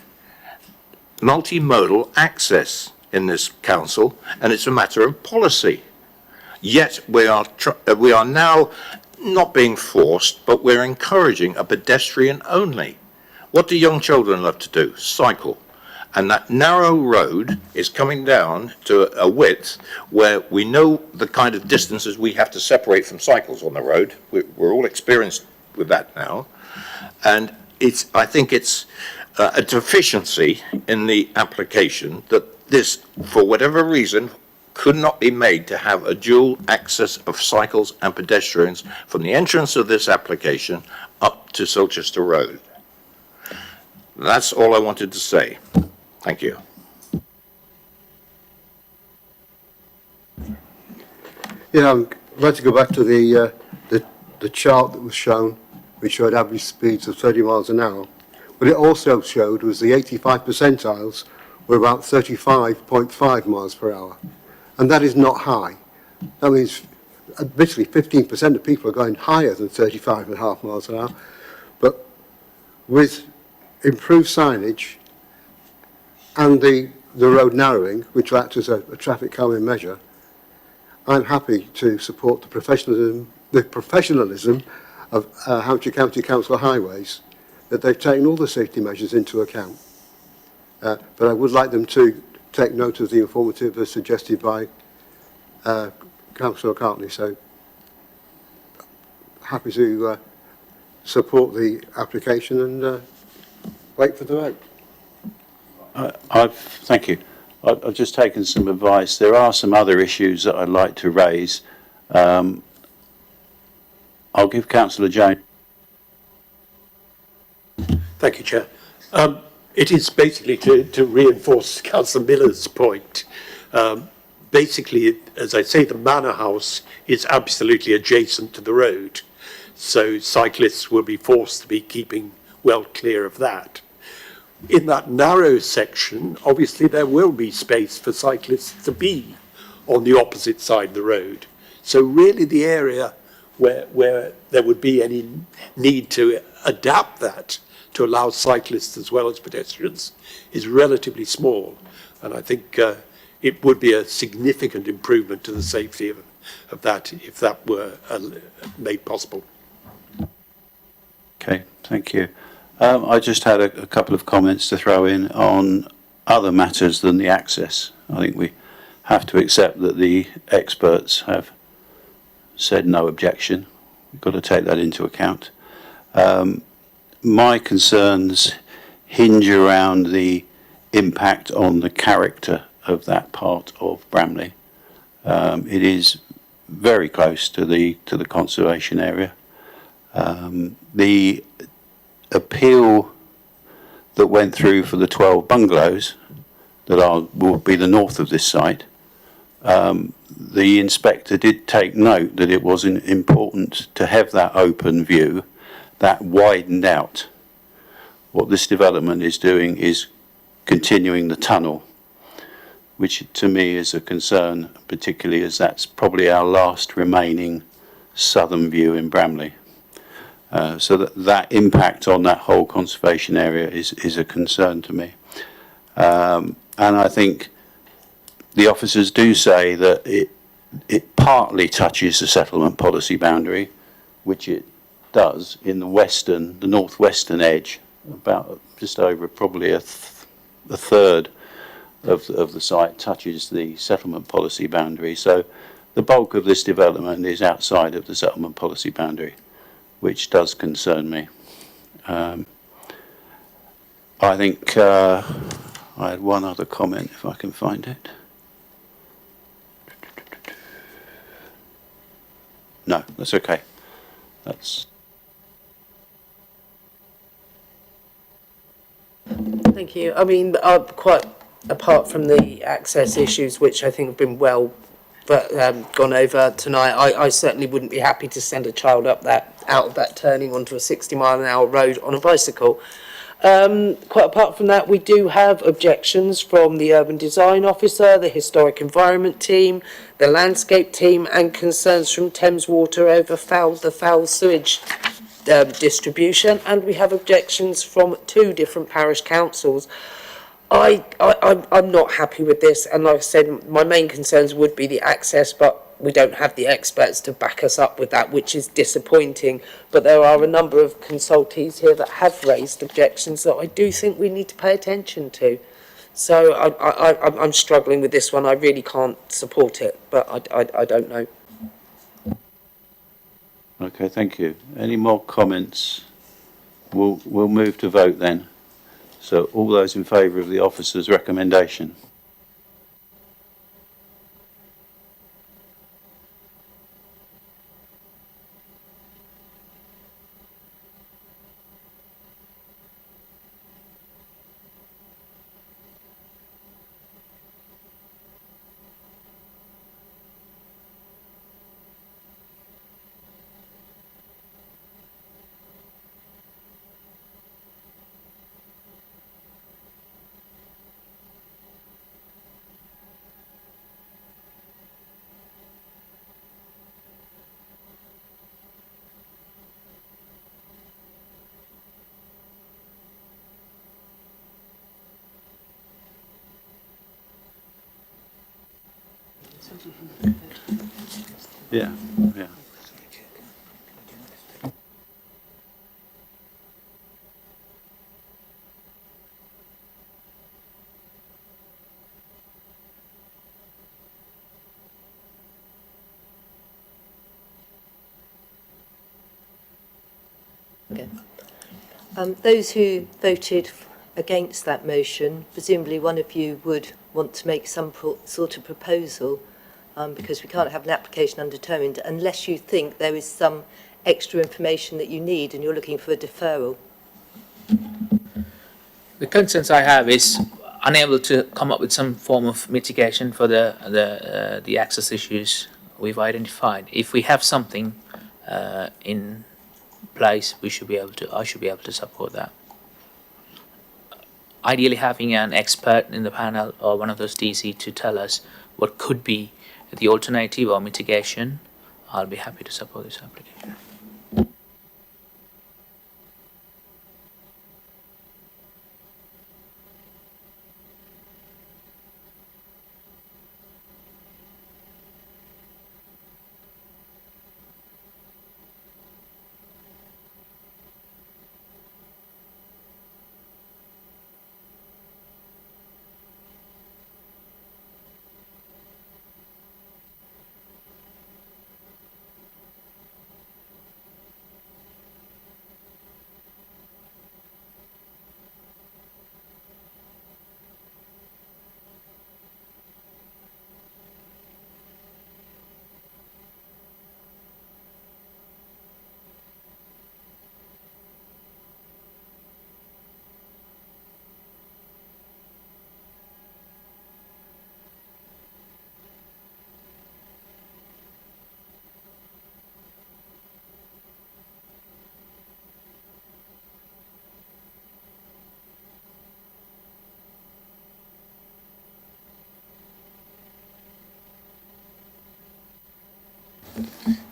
multimodal access in this council, and it's a matter of policy. Yet we are now not being forced, but we're encouraging a pedestrian only. What do young children love to do? Cycle. And that narrow road is coming down to a width where we know the kind of distances we have to separate from cycles on the road. We're all experienced with that now. And I think it's a deficiency in the application that this, for whatever reason, could not be made to have a dual access of cycles and pedestrians from the entrance of this application up to Silchester Road. That's all I wanted to say. Thank you. Yeah, I'm glad to go back to the chart that was shown, which showed average speeds of 30 miles an hour. What it also showed was the 85 percentiles were about 35.5 miles per hour. And that is not high. That means literally 15% of people are going higher than 35.5 miles an hour. But with improved signage and the road narrowing, which will act as a traffic calming measure, I'm happy to support the professionalism of Hampshire County Council Highways, that they've taken all the safety measures into account. But I would like them to take note of the informative as suggested by Councillor Cartney. So happy to support the application and wait for the vote. Thank you. I've just taken some advice. There are some other issues that I'd like to raise. I'll give Councillor Jones. Thank you, Chair. It is basically to reinforce Councillor Miller's point. Basically, as I say, the manor house is absolutely adjacent to the road, so cyclists will be forced to be keeping well clear of that. In that narrow section, obviously there will be space for cyclists to be on the opposite side of the road. So really the area where there would be any need to adapt that to allow cyclists as well as pedestrians is relatively small. And I think it would be a significant improvement to the safety of that if that were made possible. Okay, thank you. I just had a couple of comments to throw in on other matters than the access. I think we have to accept that the experts have said no objection. We've got to take that into account. My concerns hinge around the impact on the character of that part of Bramley. It is very close to the conservation area. The appeal that went through for the 12 bungalows that will be the north of this site, the inspector did take note that it was important to have that open view, that widened out. What this development is doing is continuing the tunnel, which to me is a concern, particularly as that's probably our last remaining southern view in Bramley. So that impact on that whole conservation area is a concern to me. And I think the officers do say that it partly touches the settlement policy boundary, which it does in the northwestern edge, about just over probably a third of the site touches the settlement policy boundary. So the bulk of this development is outside of the settlement policy boundary, which does concern me. I think I had one other comment, if I can find it. No, that's okay. Thank you. I mean, quite apart from the access issues, which I think have been well gone over tonight, I certainly wouldn't be happy to send a child out of that turning onto a 60-mile-an-hour road on a bicycle. Quite apart from that, we do have objections from the urban design officer, the historic environment team, the landscape team, and concerns from Thames Water over the foul sewage distribution, and we have objections from 2 different parish councils. I'm not happy with this, and like I said, my main concerns would be the access, but we don't have the experts to back us up with that, which is disappointing. But there are a number of consultees here that have raised objections that I do think we need to pay attention to. So I'm struggling with this one. I really can't support it, but I don't know. Okay, thank you. Any more comments? We'll move to vote then. So all those in favour of the officer's recommendation? Yeah, yeah. Okay. Those who voted against that motion, presumably one of you would want to make some sort of proposal, because we can't have an application undetermined unless you think there is some extra information that you need and you're looking for a deferral. The concerns I have is unable to come up with some form of mitigation for the access issues we've identified. If we have something in place, I should be able to support that. Ideally, having an expert in the panel or one of those DC to tell us what could be the alternative or mitigation, I'll be happy to support this application.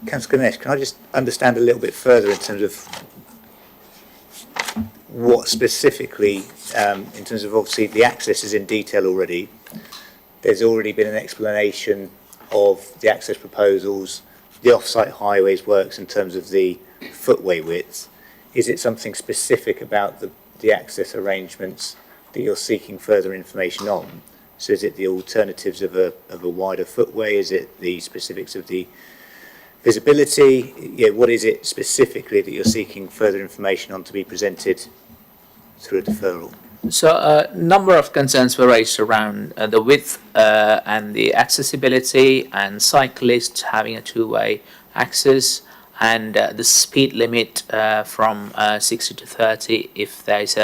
Councillor Ganesh, can I just understand a little bit further in terms of what specifically, in terms of obviously the access is in detail already. There's already been an explanation of the access proposals, the off-site highways works in terms of the footway width. Is it something specific about the access arrangements that you're seeking further information on? So is it the alternatives of a wider footway? Is it the specifics of the visibility? Yeah, what is it specifically that you're seeking further information on to be presented through a deferral? So a number of concerns were raised around the width and the accessibility and cyclists having a two-way access and the speed limit from 60 to 30 if there is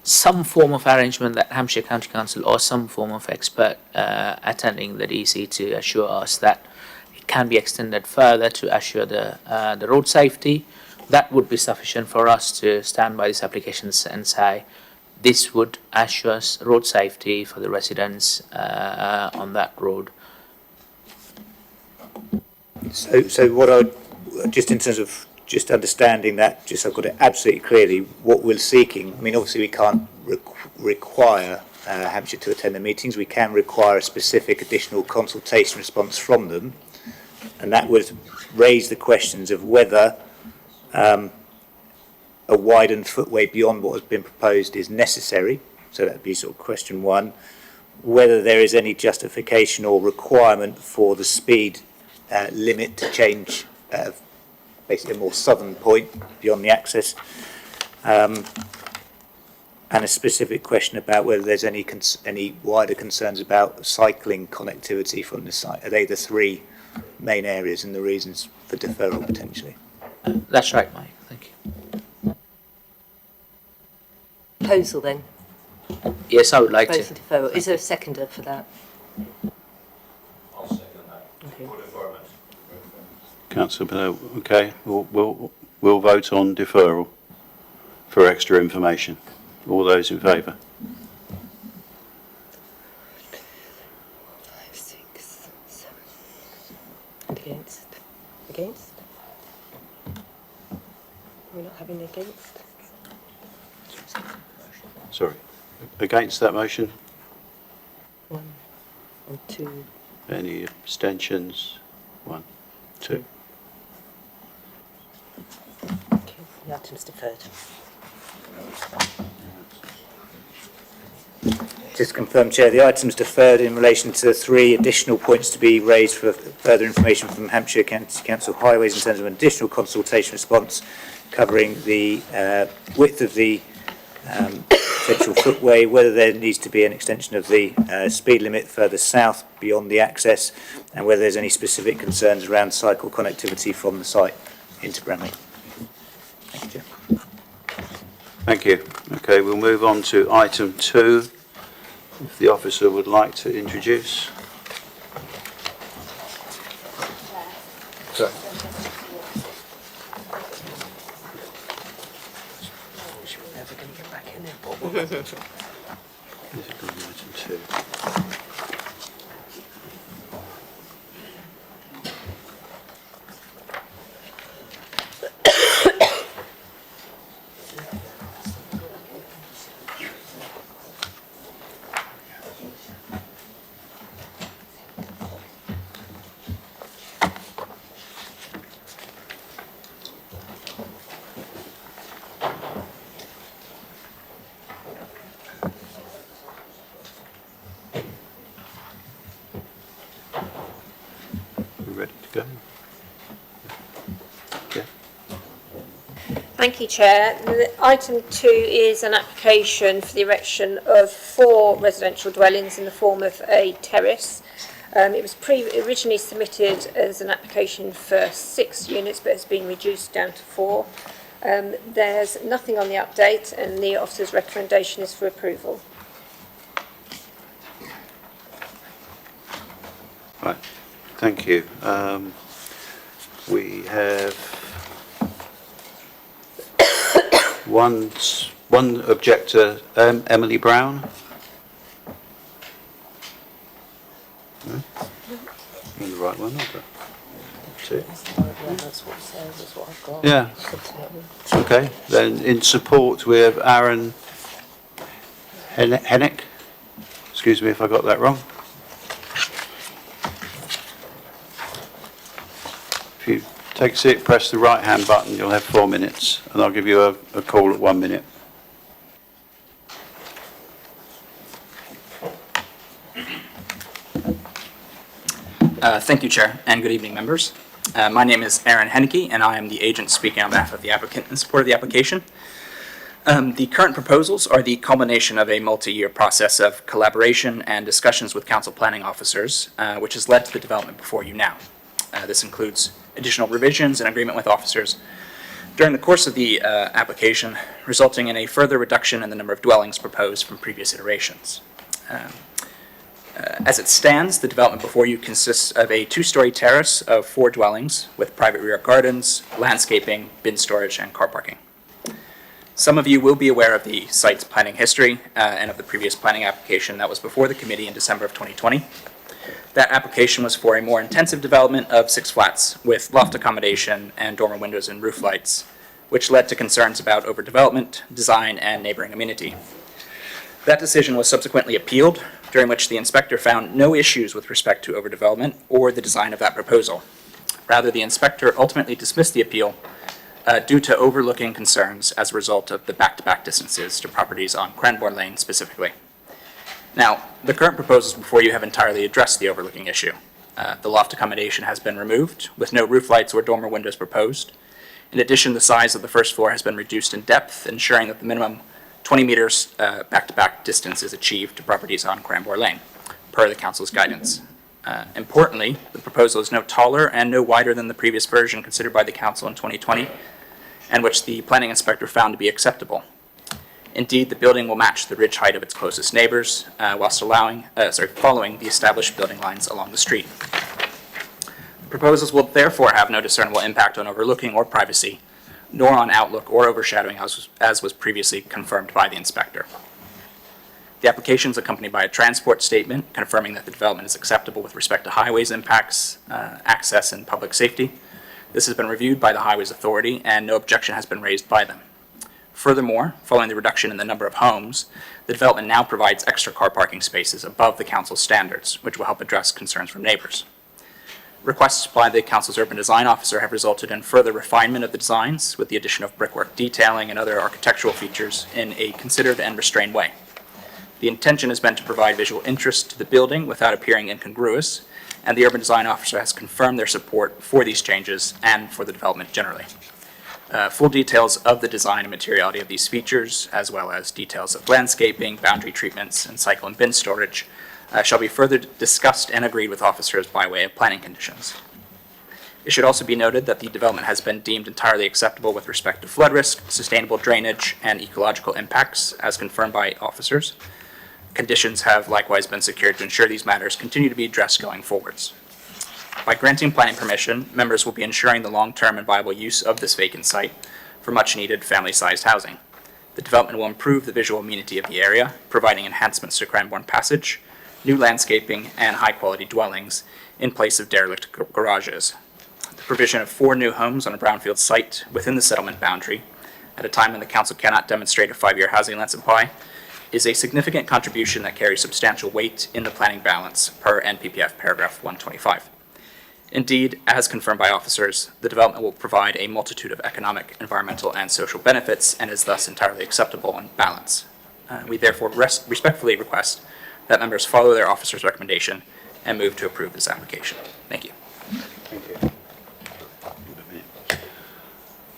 some form of arrangement that Hampshire County Council or some form of expert attending the DC to assure us that it can be extended further to assure the road safety. That would be sufficient for us to stand by these applications and say this would assure us road safety for the residents on that road. So what I, just in terms of just understanding that, just so I've got it absolutely clearly, what we're seeking, I mean, obviously we can't require Hampshire to attend the meetings. We can require a specific additional consultation response from them. and that would raise the questions of whether a widened footway beyond what has been proposed is necessary. So that would be sort of question one. Whether there is any justification or requirement for the speed limit to change basically a more southern point beyond the access. And a specific question about whether there's any wider concerns about cycling connectivity from the site. Are they the three main areas and the reasons for deferral potentially? That's right, Mike. Thank you. Proposal then? Yes, I would like Proposal to. deferral. Is there a seconder for that? I'll second that. Okay. For deferment. Councillor Bennell, okay, we'll vote on deferral for extra information. All those in favour? 5, 6, 7. And against? Against? We're not having against? Sorry. Against that motion? 1 and 2. Any abstentions? 1, 2. Okay, the item's deferred. Just to confirm, Chair, the item's deferred in relation to 3 additional points to be raised for further information from Hampshire County Council Highways in terms of an additional consultation response covering the width of the potential footway, whether there needs to be an extension of the speed limit further south beyond the access, and whether there's any specific concerns around cycle connectivity from the site into Bramley. Thank you, Chair. Thank you. Okay, we'll move on to item 2. If the officer would like to introduce. Sorry. Never going to get back in there, This is going to be item 2. Ready to go? Yeah. Thank you, Chair. Item 2 is an application for the erection of 4 residential dwellings in the form of a terrace. It was originally submitted as an application for 6 units, but has been reduced down to 4. There's nothing on the update, and the officer's recommendation is for approval. Right. Thank you. We have one objector, Emily Brown. No? You're the right one, aren't you? 2. That's what it says, that's what I've got. Yeah. Okay. Then in support we have Aaron Hennick. Excuse me if I got that wrong. If you take a seat, press the right hand button, you'll have 4 minutes, and I'll give you a call at 1 minute. Thank you, Chair, and good evening, members. My name is Aaron Henneke, and I am the agent speaking on behalf of the applicant in support of the application. The current proposals are the culmination of a multi-year process of collaboration and discussions with council planning officers, which has led to the development before you now. This includes additional revisions and agreement with officers during the course of the application, resulting in a further reduction in the number of dwellings proposed from previous iterations. As it stands, the development before you consists of a 2-story terrace of 4 dwellings with private rear gardens, landscaping, bin storage, and car parking. Some of you will be aware of the site's planning history and of the previous planning application that was before the committee in December of 2020. That application was for a more intensive development of 6 flats with loft accommodation and dormer windows and roof lights, which led to concerns about overdevelopment, design, and neighboring amenity. That decision was subsequently appealed, during which the inspector found no issues with respect to overdevelopment or the design of that proposal. Rather, the inspector ultimately dismissed the appeal due to overlooking concerns as a result of the back-to-back distances to properties on Cranbourne Lane specifically. Now, the current proposals before you have entirely addressed the overlooking issue. The loft accommodation has been removed, with no roof lights or dormer windows proposed. In addition, the size of the first floor has been reduced in depth, ensuring that the minimum 20 meters back-to-back distance is achieved to properties on Cranbourne Lane, per the Council's guidance. Importantly, the proposal is no taller and no wider than the previous version considered by the Council in 2020, and which the planning inspector found to be acceptable. Indeed, the building will match the ridge height of its closest neighbors, whilst following the established building lines along the street. The proposals will therefore have no discernible impact on overlooking or privacy, nor on outlook or overshadowing, as was previously confirmed by the inspector. The application is accompanied by a transport statement confirming that the development is acceptable with respect to highways impacts, access, and public safety. This has been reviewed by the Highways Authority, and no objection has been raised by them. Furthermore, following the reduction in the number of homes, the development now provides extra car parking spaces above the Council's standards, which will help address concerns from neighbors. Requests by the Council's Urban Design Officer have resulted in further refinement of the designs, with the addition of brickwork detailing and other architectural features in a considered and restrained way. The intention has been to provide visual interest to the building without appearing incongruous, and the Urban Design Officer has confirmed their support for these changes and for the development generally. Full details of the design and materiality of these features, as well as details of landscaping, boundary treatments, and cycle and bin storage, shall be further discussed and agreed with officers by way of planning conditions. It should also be noted that the development has been deemed entirely acceptable with respect to flood risk, sustainable drainage, and ecological impacts, as confirmed by officers. Conditions have likewise been secured to ensure these matters continue to be addressed going forwards. By granting planning permission, members will be ensuring the long-term and viable use of this vacant site for much-needed family-sized housing. The development will improve the visual amenity of the area, providing enhancements to Cranbourne Passage, new landscaping, and high-quality dwellings in place of derelict garages. The provision of 4 new homes on a brownfield site within the settlement boundary, at a time when the Council cannot demonstrate a 5-year housing land supply, is a significant contribution that carries substantial weight in the planning balance per NPPF paragraph 125. Indeed, as confirmed by officers, the development will provide a multitude of economic, environmental, and social benefits and is thus entirely acceptable in balance. We therefore respectfully request that members follow their officer's recommendation and move to approve this application. Thank you. Thank you.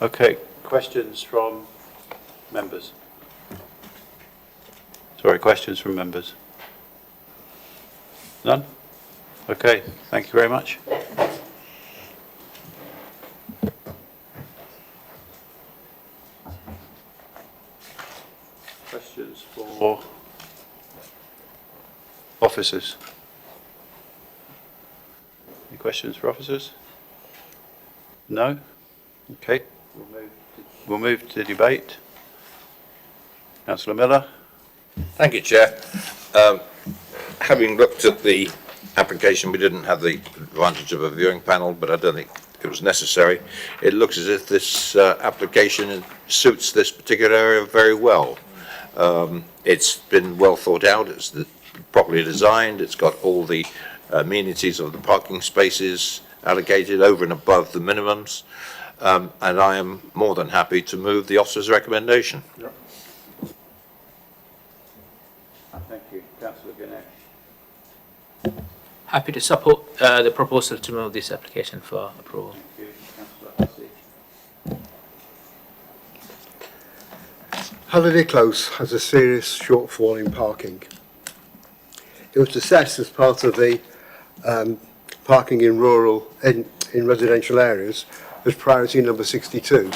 Okay, questions from members? Sorry, questions from members? None? Okay, thank you very much. Questions for officers? Any questions for officers? No? Okay, we'll move to debate. Councillor Miller. Thank you, Chair. Having looked at the application, we didn't have the advantage of a viewing panel, but I don't think it was necessary. It looks as if this application suits this particular area very well. It's been well thought out, it's properly designed, it's got all the amenities of the parking spaces allocated over and above the minimums, and I am more than happy to move the officer's recommendation. Yep. Thank you. Councillor Ganesh. Happy to support the proposal to move this application for approval. Thank you. Councillor Hussey. Halliday Close has a serious shortfall in parking. It was assessed as part of the parking in in residential areas as priority number 62.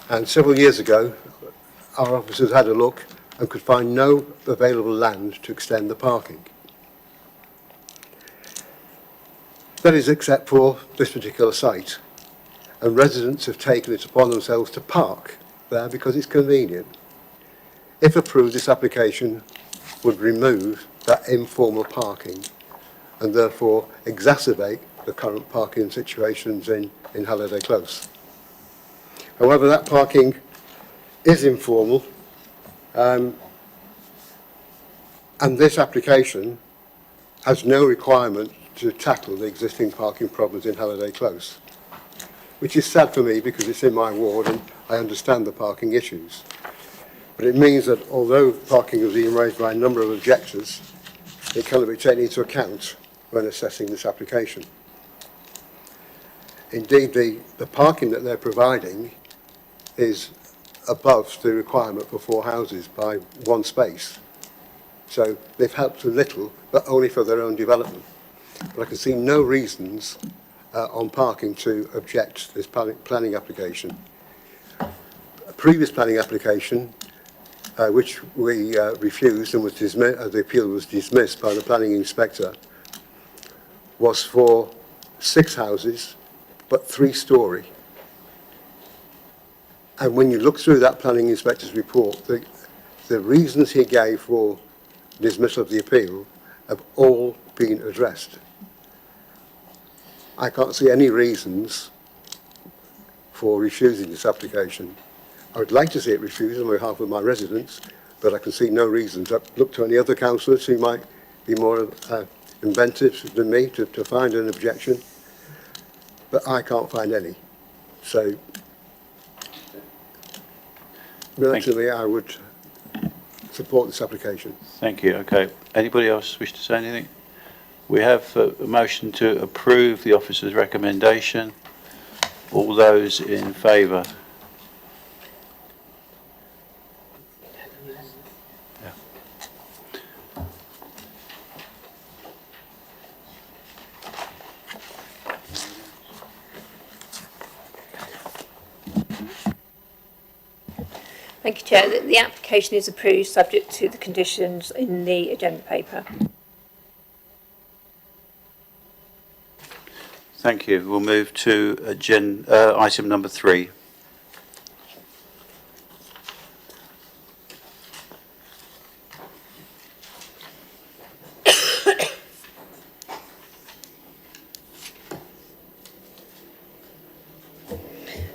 And several years ago, our officers had a look and could find no available land to extend the parking. That is except for this particular site. And residents have taken it upon themselves to park there because it's convenient. If approved, this application would remove that informal parking and therefore exacerbate the current parking situations in Halliday Close. However, that parking is informal, and this application has no requirement to tackle the existing parking problems in Halliday Close, which is sad for me because it's in my ward and I understand the parking issues. But it means that although parking has been raised by a number of objectors, it cannot be taken into account when assessing this application. Indeed, the parking that they're providing is above the requirement for 4 houses by 1 space. So they've helped a little, but only for their own development. But I can see no reasons on parking to object to this planning application. A previous planning application, which we refused and was the appeal was dismissed by the planning inspector, was for 6 houses, but 3-storey. And when you look through that planning inspector's report, the reasons he gave for dismissal of the appeal have all been addressed. I can't see any reasons for refusing this application. I would like to see it refused on behalf of my residents, but I can see no reasons. I've looked to any other councillors who might be more inventive than me to find an objection, but I can't find any. So, relatively, I would support this application. Thank you. Okay. Anybody else wish to say anything? We have a motion to approve the officer's recommendation. All those in favour? Yeah. Thank you, Chair. The application is approved subject to the conditions in the agenda paper. Thank you. We'll move to item number 3.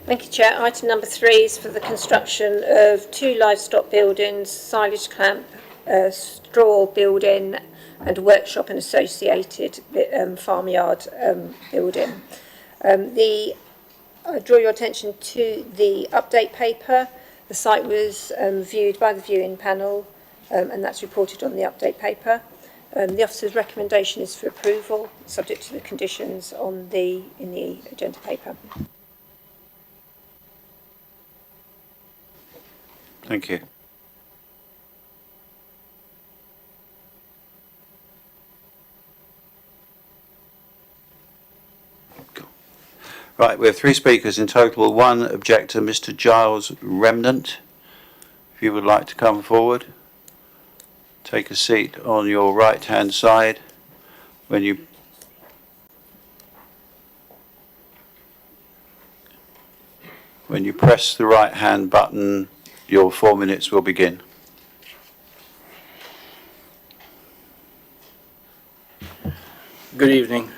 Thank you, Chair. Item number 3 is for the construction of 2 livestock buildings, silage clamp, straw building and workshop and associated farmyard building. I draw your attention to the update paper. The site was viewed by the viewing panel and that's reported on the update paper. The officer's recommendation is for approval, subject to the conditions in the agenda paper. Thank you. Right, we have 3 speakers in total. 1 objector, Mr. Giles Remnant. If you would like to come forward, take a seat on your right-hand side. When you press the right-hand button, your 4 minutes will begin. Good evening.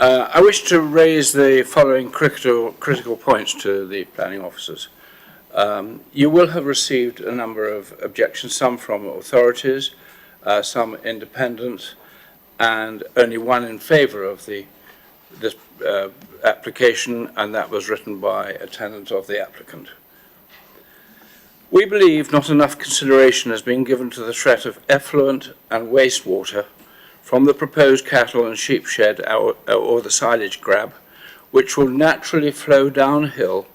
I wish to raise the following critical points to the planning officers. You will have received a number of objections, some from authorities, some independent, and only 1 in favour of this application, and that was written by a tenant of the applicant. We believe not enough consideration has been given to the threat of effluent and wastewater from the proposed cattle and sheep shed or the silage grab, which will naturally flow downhill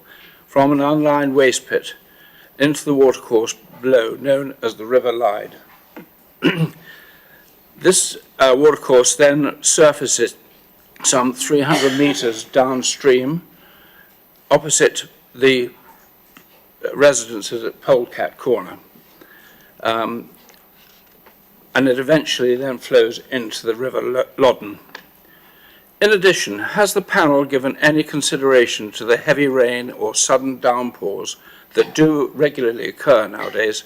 from an unlined waste pit into the watercourse below, known as the River Lyde. This watercourse then surfaces some 300 metres downstream, opposite the residences at Polecat Corner. And it eventually then flows into the River Loddon. In addition, has the panel given any consideration to the heavy rain or sudden downpours that do regularly occur nowadays,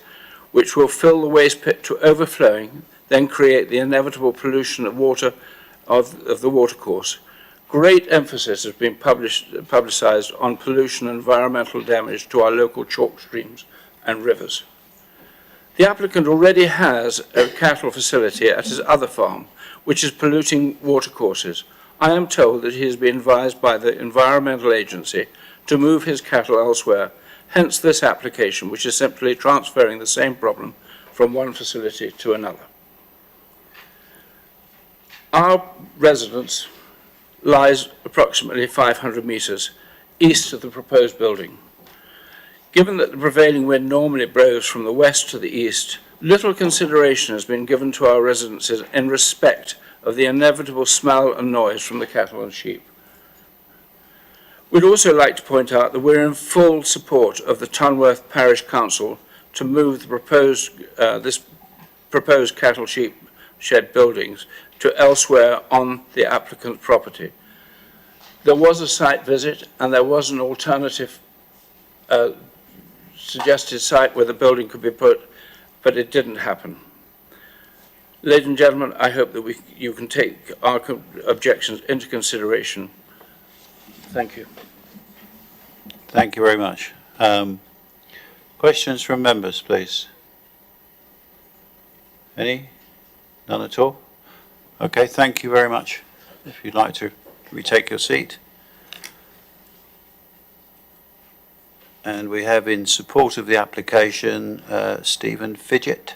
which will fill the waste pit to overflowing, then create the inevitable pollution of water of the watercourse? Great emphasis has been publicised on pollution and environmental damage to our local chalk streams and rivers. The applicant already has a cattle facility at his other farm, which is polluting watercourses. I am told that he has been advised by the Environmental Agency to move his cattle elsewhere, hence this application, which is simply transferring the same problem from one facility to another. Our residence lies approximately 500 metres east of the proposed building. Given that the prevailing wind normally blows from the west to the east, little consideration has been given to our residences in respect of the inevitable smell and noise from the cattle and sheep. We'd also like to point out that we're in full support of the Tunworth Parish Council to move the this proposed cattle sheep shed buildings to elsewhere on the applicant's property. There was a site visit and there was an alternative suggested site where the building could be put, but it didn't happen. Ladies and gentlemen, I hope that you can take our objections into consideration. Thank you. Thank you very much. Questions from members, please? Any? None at all? Okay, thank you very much. If you'd like to retake your seat. And we have in support of the application, Stephen Fidget.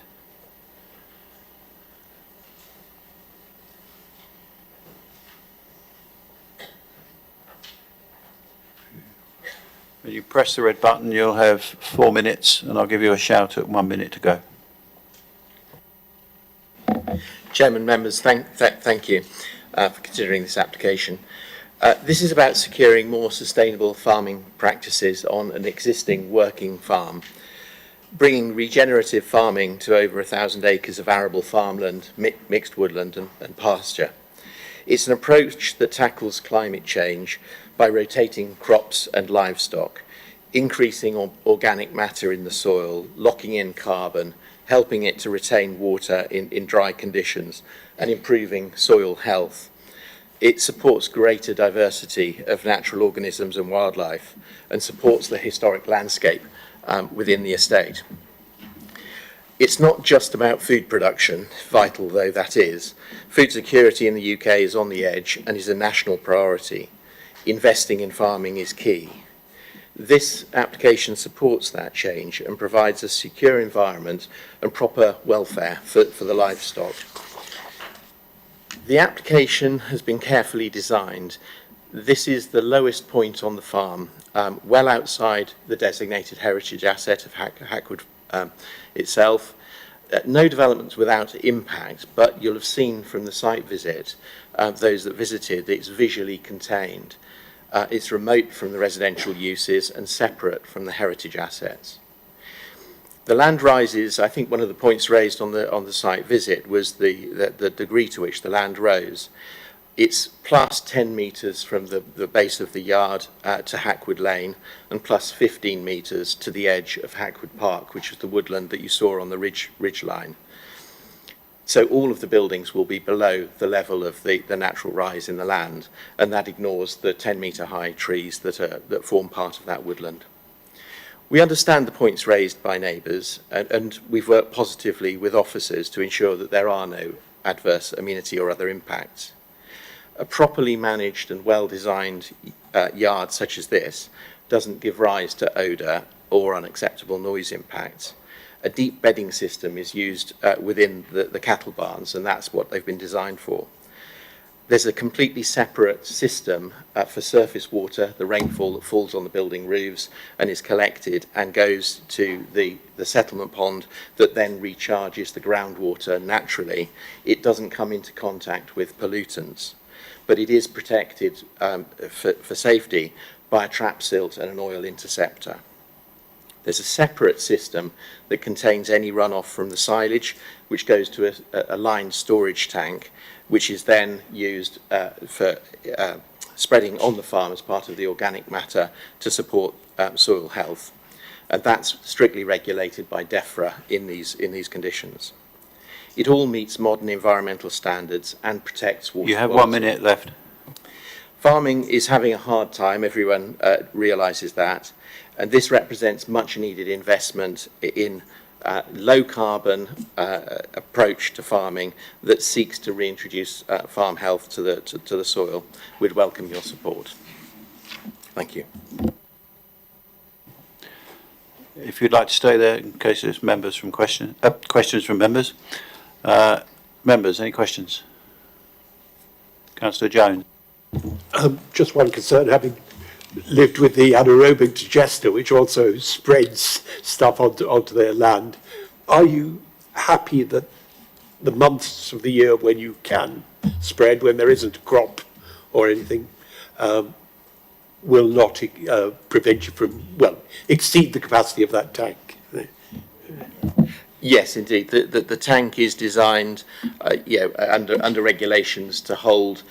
When you press the red button, you'll have 4 minutes, and I'll give you a shout at 1 minute to go. Chairman, members, thank you for considering this application. This is about securing more sustainable farming practices on an existing working farm, bringing regenerative farming to over 1,000 acres of arable farmland, mixed woodland and pasture. It's an approach that tackles climate change by rotating crops and livestock, increasing organic matter in the soil, locking in carbon, helping it to retain water in dry conditions, and improving soil health. It supports greater diversity of natural organisms and wildlife and supports the historic landscape within the estate. It's not just about food production, vital though that is. Food security in the UK is on the edge and is a national priority. Investing in farming is key. This application supports that change and provides a secure environment and proper welfare for the livestock. The application has been carefully designed. This is the lowest point on the farm, well outside the designated heritage asset of Hackwood itself. No developments without impact, but you'll have seen from the site visit, those that visited, it's visually contained. It's remote from the residential uses and separate from the heritage assets. The land rises, I think one of the points raised on the site visit was the degree to which the land rose. It's plus 10 metres from the base of the yard to Hackwood Lane and plus 15 metres to the edge of Hackwood Park, which is the woodland that you saw on the ridge line. So all of the buildings will be below the level of the natural rise in the land, and that ignores the 10-metre high trees that form part of that woodland. We understand the points raised by neighbours, and we've worked positively with officers to ensure that there are no adverse amenity or other impacts. A properly managed and well-designed yard such as this doesn't give rise to odour or unacceptable noise impacts. A deep bedding system is used within the cattle barns, and that's what they've been designed for. There's a completely separate system for surface water, the rainfall that falls on the building roofs and is collected and goes to the settlement pond that then recharges the groundwater naturally. It doesn't come into contact with pollutants, but it is protected for safety by a trap silt and an oil interceptor. There's a separate system that contains any runoff from the silage, which goes to a lined storage tank, which is then used for spreading on the farm as part of the organic matter to support soil health. And that's strictly regulated by DEFRA in these conditions. It all meets modern environmental standards and protects water. You have quality. 1 minute left. Farming is having a hard time, everyone realises that, and this represents much needed investment in low carbon approach to farming that seeks to reintroduce farm health to the soil. We'd welcome your support. Thank you. If you'd like to stay there in case there's members from questions from members. Members, any questions? Councillor Jones. Just one concern, having lived with the anaerobic digester, which also spreads stuff onto their land. Are you happy that the months of the year when you can spread, when there isn't a crop or anything, will not prevent you from, well, exceed the capacity of that tank? Yes, indeed. The tank is designed, under regulations to hold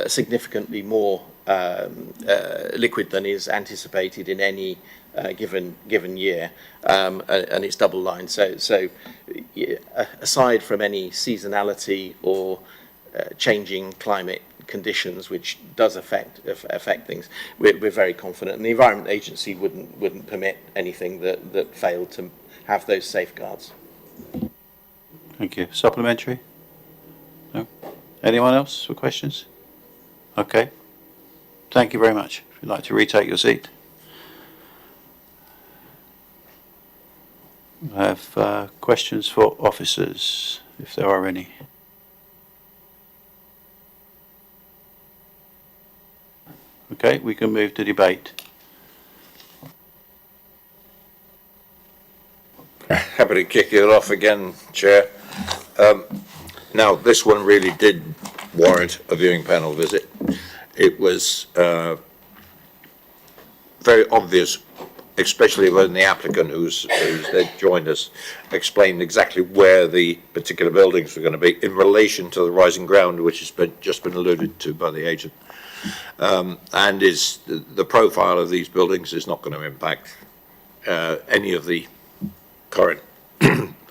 significantly more liquid than is anticipated in any given year, and it's double lined. So aside from any seasonality or changing climate conditions, which does affect things, we're very confident, and the Environment Agency wouldn't permit anything that failed to have those safeguards. Thank you. Supplementary? No? Anyone else for questions? Okay. Thank you very much. If you'd like to retake your seat. I have questions for officers, if there are any. Okay, we can move to debate. Happy to kick it off again, Chair. Now, this one really did warrant a viewing panel visit. It was very obvious, especially when the applicant who's then joined us explained exactly where the particular buildings were going to be in relation to the rising ground, which has just been alluded to by the agent. And the profile of these buildings is not going to impact any of the current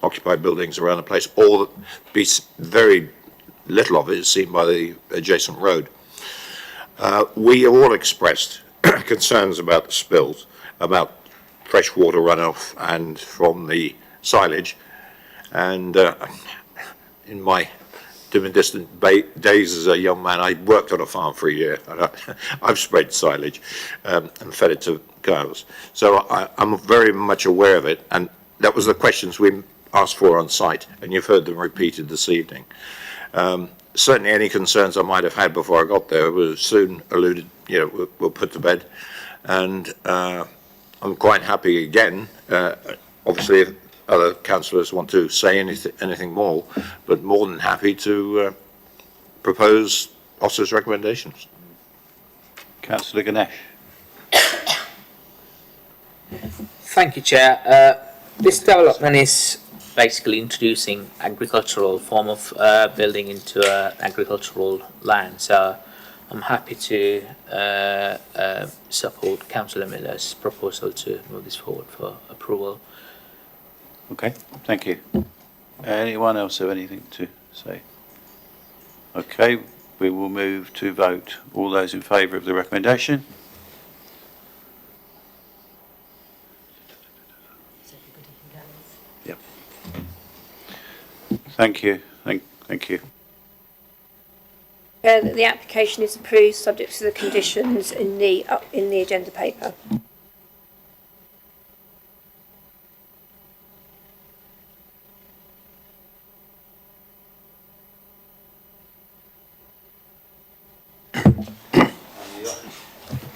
occupied buildings around the place, or be very little of it is seen by the adjacent road. We have all expressed concerns about the spills, about freshwater runoff and from the silage, and in my dim and distant days as a young man, I worked on a farm for a year, and I've spread silage and fed it to cows, so I'm very much aware of it, and that was the questions we asked for on site, and you've heard them repeated this evening. Certainly any concerns I might have had before I got there were soon alluded, were put to bed, and I'm quite happy again, obviously if other councillors want to say anything more, but more than happy to propose officers' recommendations. Councillor Ganesh. Thank you, Chair. This development is basically introducing agricultural form of building into agricultural land. So I'm happy to support Councillor Miller's proposal to move this forward for approval. Okay, thank you. Anyone else have anything to say? Okay, we will move to vote. All those in favour of the recommendation? Yep. Thank you. Thank you. The application is approved subject to the conditions in the agenda paper.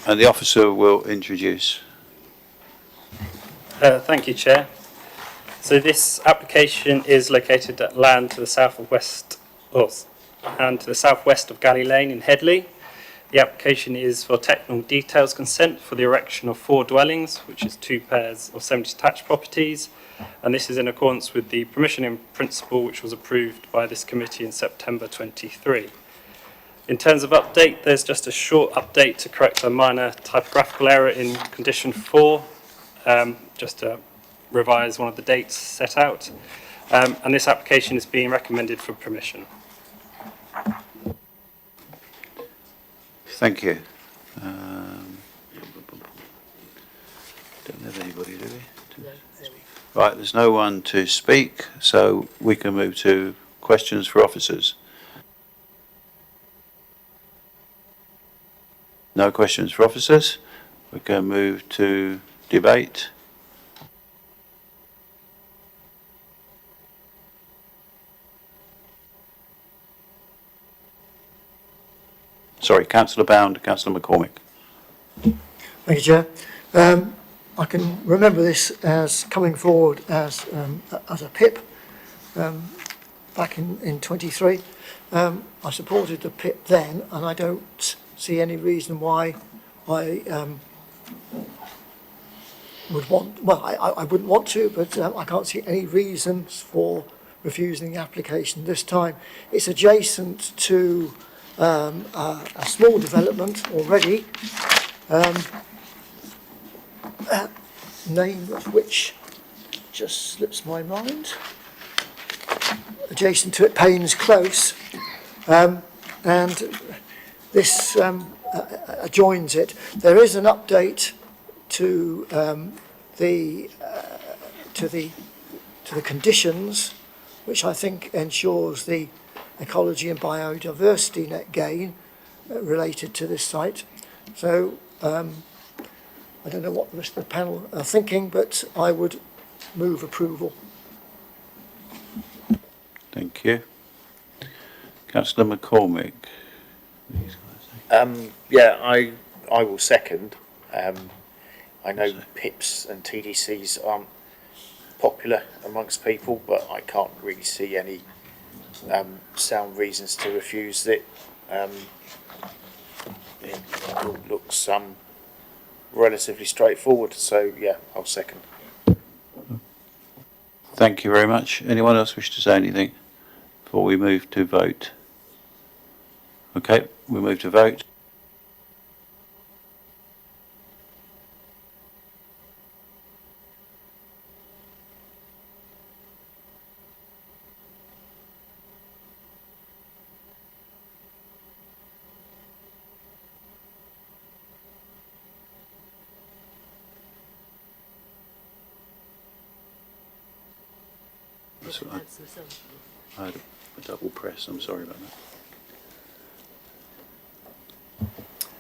And the officer will introduce. Thank you, Chair. So this application is located at land to the southwest of Galley Lane in Headley. The application is for technical details consent for the erection of 4 dwellings, which is 2 pairs of semi-detached properties, and this is in accordance with the permission in principle which was approved by this committee in September 23. In terms of update, there's just a short update to correct a minor typographical error in condition 4, just to revise one of the dates set out, and this application is being recommended for permission. Thank you. Don't have anybody, do we? Right, there's no one to speak, so we can move to questions for officers. No questions for officers. We can move to debate. Sorry, Councillor Bound, Councillor McCormick. Thank you, Chair. I can remember this as coming forward as a PIP back in 23. I supported the PIP then, and I don't see any reason why I would want, well, I wouldn't want to, but I can't see any reasons for refusing the application this time. It's adjacent to a small development already, name of which just slips my mind. Adjacent to it, Paynes Close, and this adjoins it. There is an update to the conditions, which I think ensures the ecology and biodiversity net gain related to this site. So I don't know what the rest of the panel are thinking, but I would move approval. Thank you. Councillor McCormick. Yeah, I will second. I know PIPs and TDCs aren't popular amongst people, but I can't really see any sound reasons to refuse it. It looks relatively straightforward, so yeah, I'll second. Thank you very much. Anyone else wish to say anything before we move to vote? Okay, we move to vote. I had a double press, I'm sorry about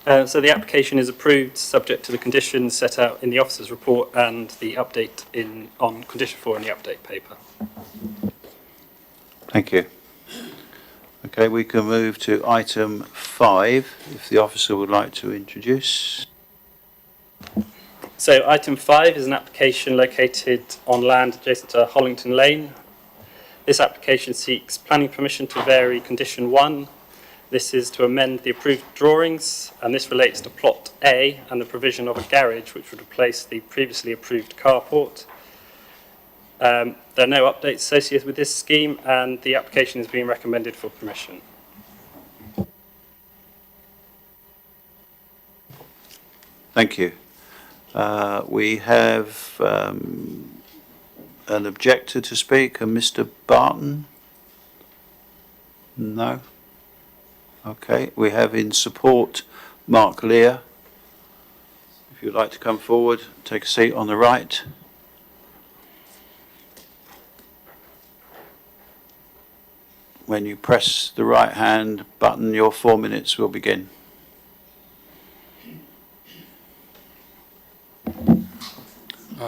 that. So the application is approved subject to the conditions set out in the officer's report and the update on condition 4 in the update paper. Thank you. Okay, we can move to item 5, if the officer would like to introduce. So item 5 is an application located on land adjacent to Hollington Lane. This application seeks planning permission to vary condition 1. This is to amend the approved drawings, and this relates to plot A and the provision of a garage which would replace the previously approved carport. There are no updates associated with this scheme, and the application is being recommended for permission. Thank you. We have an objector to speak, and Mr. Barton? No? Okay, we have in support Mark Lear. If you'd like to come forward, take a seat on the right. When you press the right hand button, your 4 minutes will begin.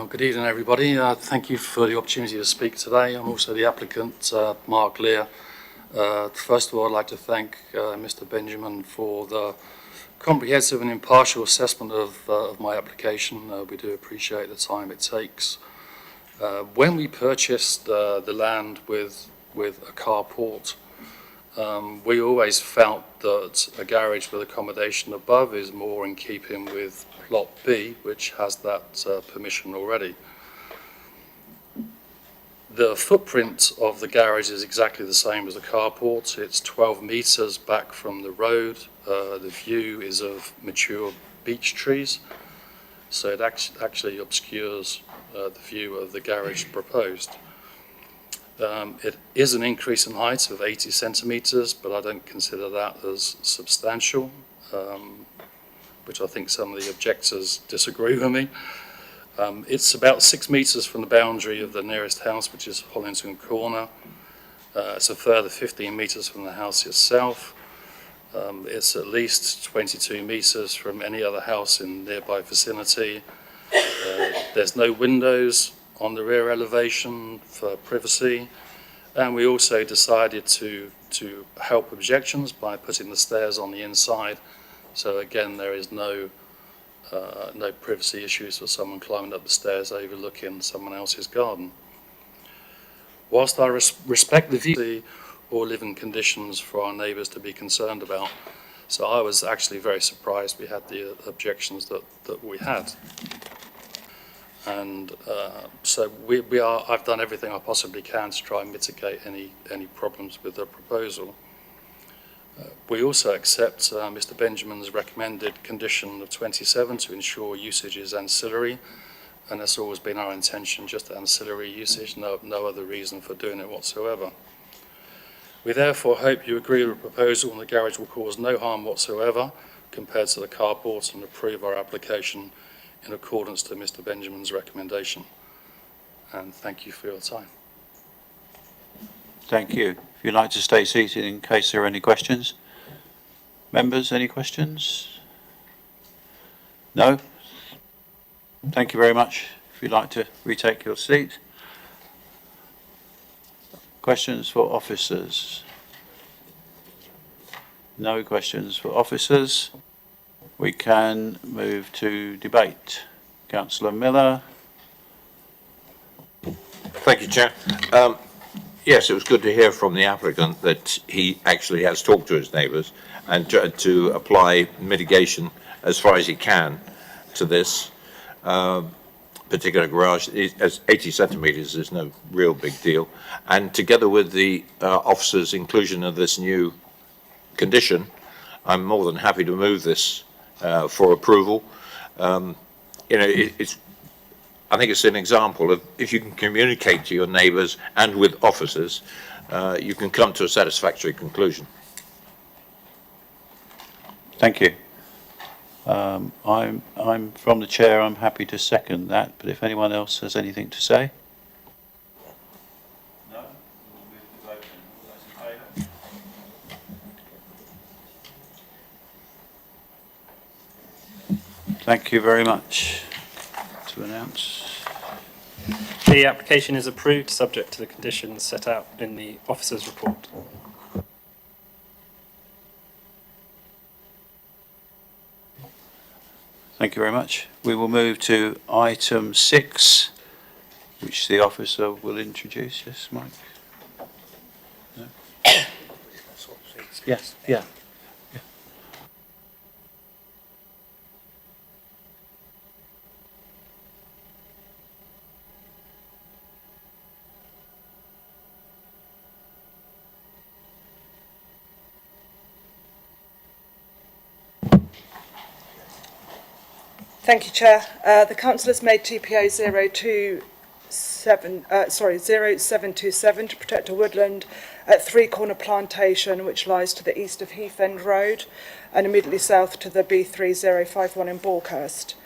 Good evening, everybody. Thank you for the opportunity to speak today. I'm also the applicant, Mark Lear. First of all, I'd like to thank Mr. Benjamin for the comprehensive and impartial assessment of my application. We do appreciate the time it takes. When we purchased the land with a carport, we always felt that a garage with accommodation above is more in keeping with Plot B, which has that permission already. The footprint of the garage is exactly the same as the carport. It's 12 metres back from the road. The view is of mature beech trees, so it actually obscures the view of the garage proposed. It is an increase in height of 80 centimetres, but I don't consider that as substantial, which I think some of the objectors disagree with me. It's about 6 metres from the boundary of the nearest house, which is Hollington Corner. It's a further 15 metres from the house itself. It's at least 22 metres from any other house in nearby vicinity. There's no windows on the rear elevation for privacy. And we also decided to help objections by putting the stairs on the inside. So again, there is no privacy issues for someone climbing up the stairs overlooking someone else's garden. Whilst I respect the view or living conditions for our neighbours to be concerned about, so I was actually very surprised we had the objections that we had. And so I've done everything I possibly can to try and mitigate any problems with the proposal. We also accept Mr. Benjamin's recommended condition of 27 to ensure usage is ancillary, and that's always been our intention, just ancillary usage, no other reason for doing it whatsoever. We therefore hope you agree with the proposal and the garage will cause no harm whatsoever compared to the carport, and approve our application in accordance to Mr. Benjamin's recommendation. And thank you for your time. Thank you. If you'd like to stay seated in case there are any questions. Members, any questions? No? Thank you very much. If you'd like to retake your seat. Questions for officers? No questions for officers. We can move to debate. Councillor Miller. Thank you, Chair. Yes, it was good to hear from the applicant that he actually has talked to his neighbours and to apply mitigation as far as he can to this particular garage. As 80 centimetres is no real big deal. And together with the officer's inclusion of this new condition, I'm more than happy to move this for approval. I think it's an example of if you can communicate to your neighbours and with officers, you can come to a satisfactory conclusion. Thank you. I'm from the chair. I'm happy to second that. But if anyone else has anything to say, no. We'll move to vote. All those in favour? Thank you very much. To announce. The application is approved, subject to the conditions set out in the officer's report. Thank you very much. We will move to item 6, which the officer will introduce. Yes, Mike? No? Yes, yeah. Thank you, Chair. The council has made TPO 0727 to protect a woodland at Three Corner Plantation, which lies to the east of Heath End Road and immediately south to the B3051 in Balkhurst.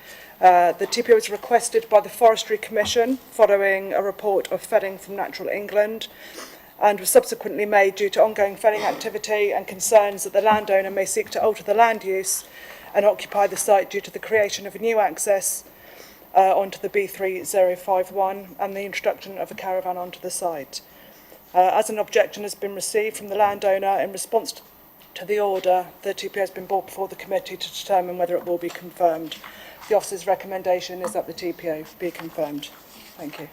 The TPO was requested by the Forestry Commission following a report of felling from Natural England, and was subsequently made due to ongoing felling activity and concerns that the landowner may seek to alter the land use and occupy the site due to the creation of a new access onto the B3051 and the introduction of a caravan onto the site. As an objection has been received from the landowner in response to the order, the TPO has been brought before the committee to determine whether it will be confirmed. The officer's recommendation is that the TPO be confirmed. Thank you.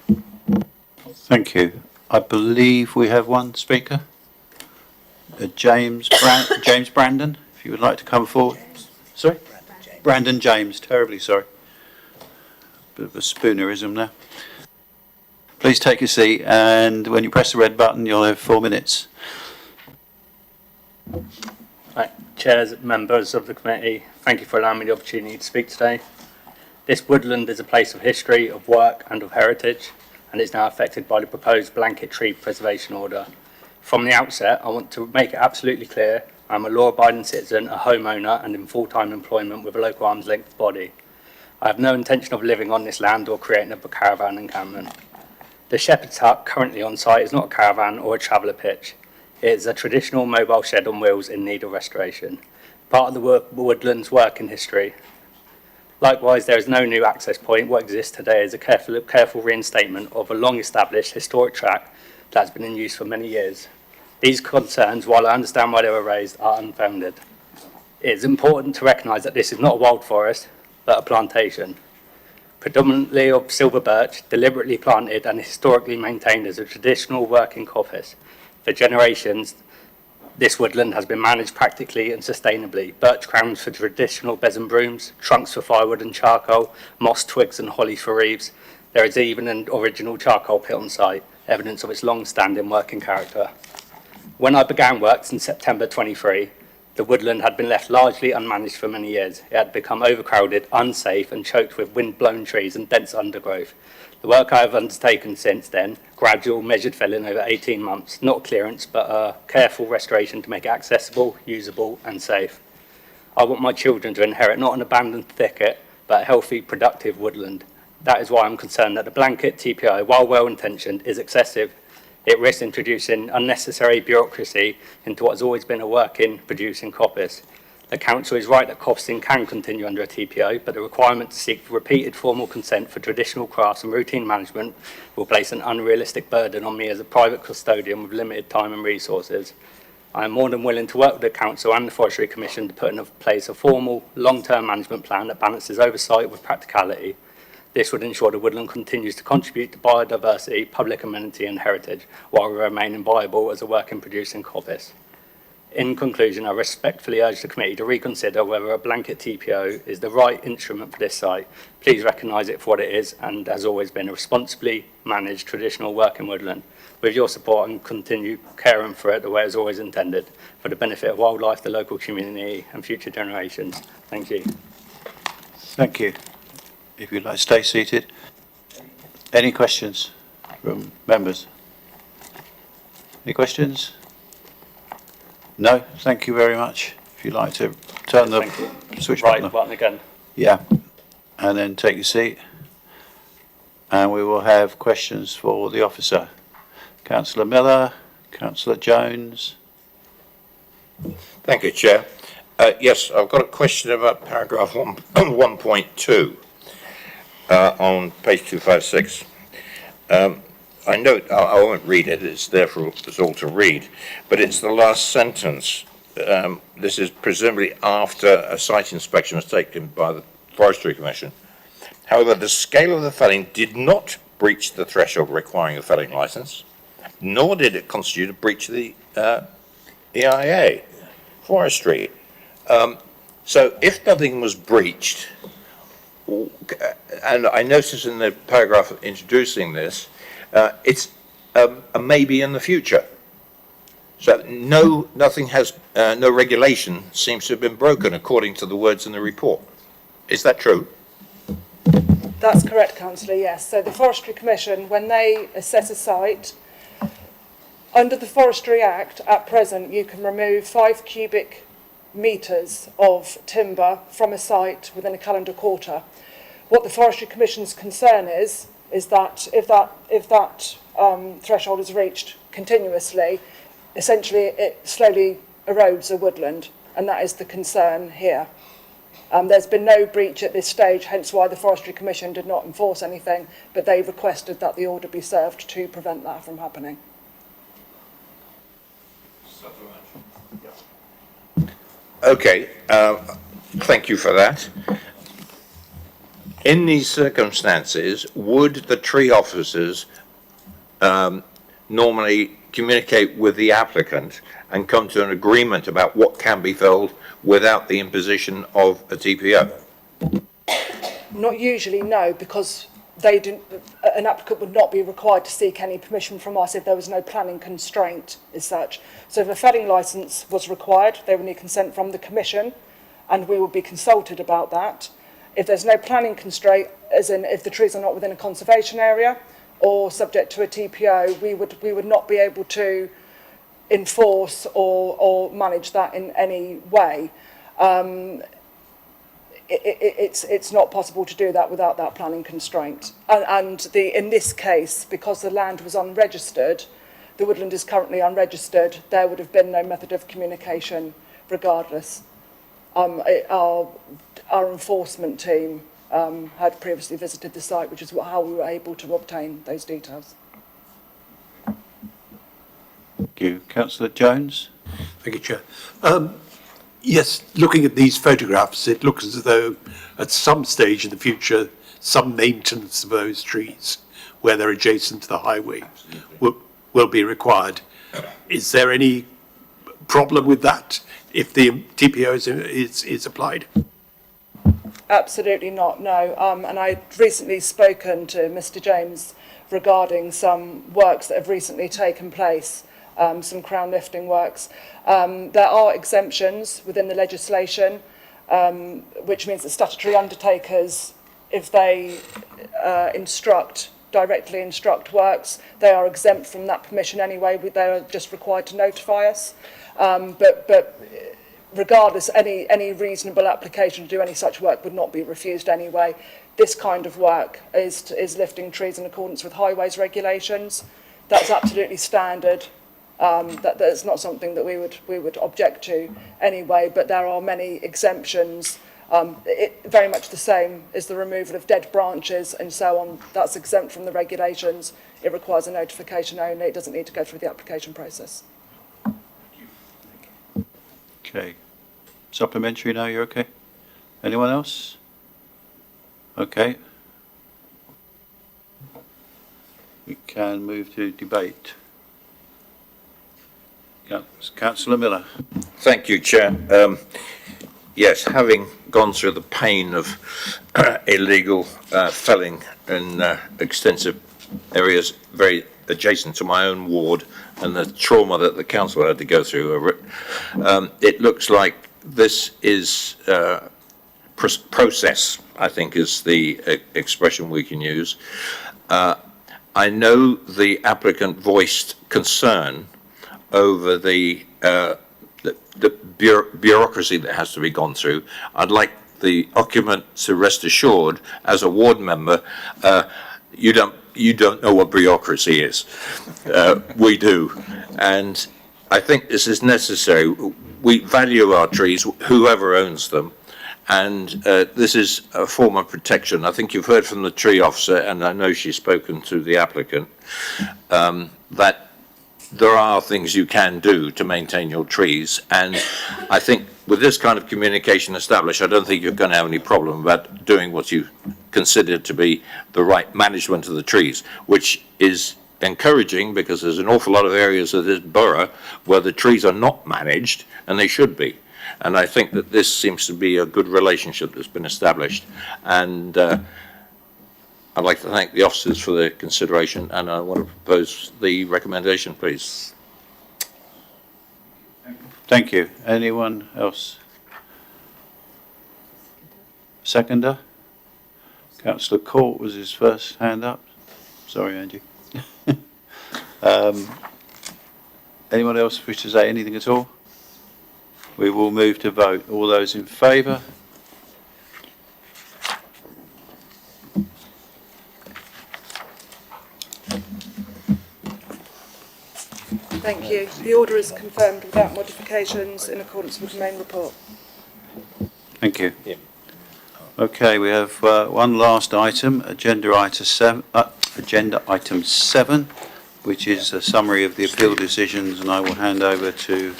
Thank you. I believe we have one speaker. James Brandon, if you would like to come forward. Sorry? Brandon James, terribly sorry. Bit of a spoonerism there. Please take a seat, and when you press the red button, you'll have 4 minutes. Right, chairs, members of the committee, thank you for allowing me the opportunity to speak today. This woodland is a place of history, of work and of heritage, and is now affected by the proposed blanket tree preservation order. From the outset, I want to make it absolutely clear I'm a law-abiding citizen, a homeowner, and in full-time employment with a local arms-length body. I have no intention of living on this land or creating a caravan encampment. The shepherd's hut currently on site is not a caravan or a traveller pitch. It is a traditional mobile shed on wheels in need of restoration, part of the woodland's working history. Likewise, there is no new access point. What exists today is a careful reinstatement of a long-established historic track that has been in use for many years. These concerns, while I understand why they were raised, are unfounded. It is important to recognise that this is not a wild forest, but a plantation, predominantly of silver birch, deliberately planted and historically maintained as a traditional working coppice. For generations, this woodland has been managed practically and sustainably. Birch crowns for traditional besom brooms, trunks for firewood and charcoal, moss twigs and holly for eaves. There is even an original charcoal pit on site, evidence of its long-standing working character. When I began works in September 23, the woodland had been left largely unmanaged for many years. It had become overcrowded, unsafe and choked with wind-blown trees and dense undergrowth. The work I have undertaken since then, gradual measured felling over 18 months, not clearance but a careful restoration to make it accessible, usable and safe. I want my children to inherit not an abandoned thicket but a healthy, productive woodland. That is why I'm concerned that the blanket TPI, while well-intentioned, is excessive. It risks introducing unnecessary bureaucracy into what has always been a working, producing coppice. The Council is right that coppicing can continue under a TPO, but the requirement to seek repeated formal consent for traditional crafts and routine management will place an unrealistic burden on me as a private custodian with limited time and resources. I am more than willing to work with the Council and the Forestry Commission to put in place a formal, long-term management plan that balances oversight with practicality. This would ensure the woodland continues to contribute to biodiversity, public amenity and heritage, while remaining viable as a working producing coppice. In conclusion, I respectfully urge the committee to reconsider whether a blanket TPO is the right instrument for this site. Please recognise it for what it is and has always been a responsibly managed traditional working woodland. With your support, I can continue caring for it the way it was always intended, for the benefit of wildlife, the local community and future generations. Thank you. Thank you. If you'd like to stay seated. Any questions from members? Any questions? No? Thank you very much. If you'd like to turn the switch button again. Yeah. And then take your seat. And we will have questions for the officer. Councillor Miller, Councillor Jones. Thank you, Chair. Yes, I've got a question about paragraph 1.2 on page 256. I note, I won't read it, it's there for us all to read, but it's the last sentence. This is presumably after a site inspection was taken by the Forestry Commission. However, the scale of the felling did not breach the threshold requiring a felling licence, nor did it constitute a breach of the EIA, forestry. So if nothing was breached, and I noticed in the paragraph introducing this, it's a maybe in the future. So nothing has, no regulation seems to have been broken according to the words in the report. Is that true? That's correct, Councillor, yes. So the Forestry Commission, when they assess a site, under the Forestry Act, at present, you can remove 5 cubic metres of timber from a site within a calendar quarter. What the Forestry Commission's concern is that if that threshold is reached continuously, essentially it slowly erodes a woodland, and that is the concern here. There's been no breach at this stage, hence why the Forestry Commission did not enforce anything, but they requested that the order be served to prevent that from happening. Okay, thank you for that. In these circumstances, would the tree officers normally communicate with the applicant and come to an agreement about what can be felled without the imposition of a TPO? Not usually, no, because an applicant would not be required to seek any permission from us if there was no planning constraint as such. So if a felling licence was required, they would need consent from the Commission, and we would be consulted about that. If there's no planning constraint, as in if the trees are not within a conservation area or subject to a TPO, we would not be able to enforce or manage that in any way. it's not possible to do that without that planning constraint. And in this case, because the land was unregistered, the woodland is currently unregistered, there would have been no method of communication regardless. Our enforcement team had previously visited the site, which is how we were able to obtain those details. Thank you. Councillor Jones? Thank you, Chair. Yes, looking at these photographs, it looks as though at some stage in the future, some maintenance of those trees where they're adjacent to the highway will be required. Is there any problem with that if the TPO is applied? Absolutely not, no. And I've recently spoken to Mr. James regarding some works that have recently taken place, some crown lifting works. There are exemptions within the legislation, which means that statutory undertakers, if they directly instruct works, they are exempt from that permission anyway. They are just required to notify us. But regardless, any reasonable application to do any such work would not be refused anyway. This kind of work is lifting trees in accordance with highways regulations. That's absolutely standard. That's not something that we would object to anyway, but there are many exemptions. Very much the same as the removal of dead branches and so on. That's exempt from the regulations. It requires a notification only. It doesn't need to go through the application process. Okay. Supplementary now, you're okay? Anyone else? Okay. We can move to debate. Councillor Miller. Thank you, Chair. Yes, having gone through the pain of illegal felling in extensive areas very adjacent to my own ward and the trauma that the council had to go through, it looks like this is process, I think is the expression we can use. I know the applicant voiced concern over the bureaucracy that has to be gone through. I'd like the occupant to rest assured, as a ward member, you don't know what bureaucracy is. We do, and I think this is necessary. We value our trees, whoever owns them, and this is a form of protection. I think you've heard from the tree officer, and I know she's spoken to the applicant, that there are things you can do to maintain your trees, and I think with this kind of communication established, I don't think you're going to have any problem about doing what you consider to be the right management of the trees, which is encouraging because there's an awful lot of areas of this borough where the trees are not managed, and they should be. And I think that this seems to be a good relationship that's been established, and I'd like to thank the officers for their consideration, and I want to propose the recommendation, please. Thank you. Anyone else? Seconder? Councillor Court was his first hand up. Sorry, Angie. Anyone else wish to say anything at all? We will move to vote. All those in favour? Thank you. The order is confirmed without modifications in accordance with the main report. Thank you. Yeah. Okay, we have one last item, agenda item 7, which is a summary of the appeal decisions, and I will hand over to...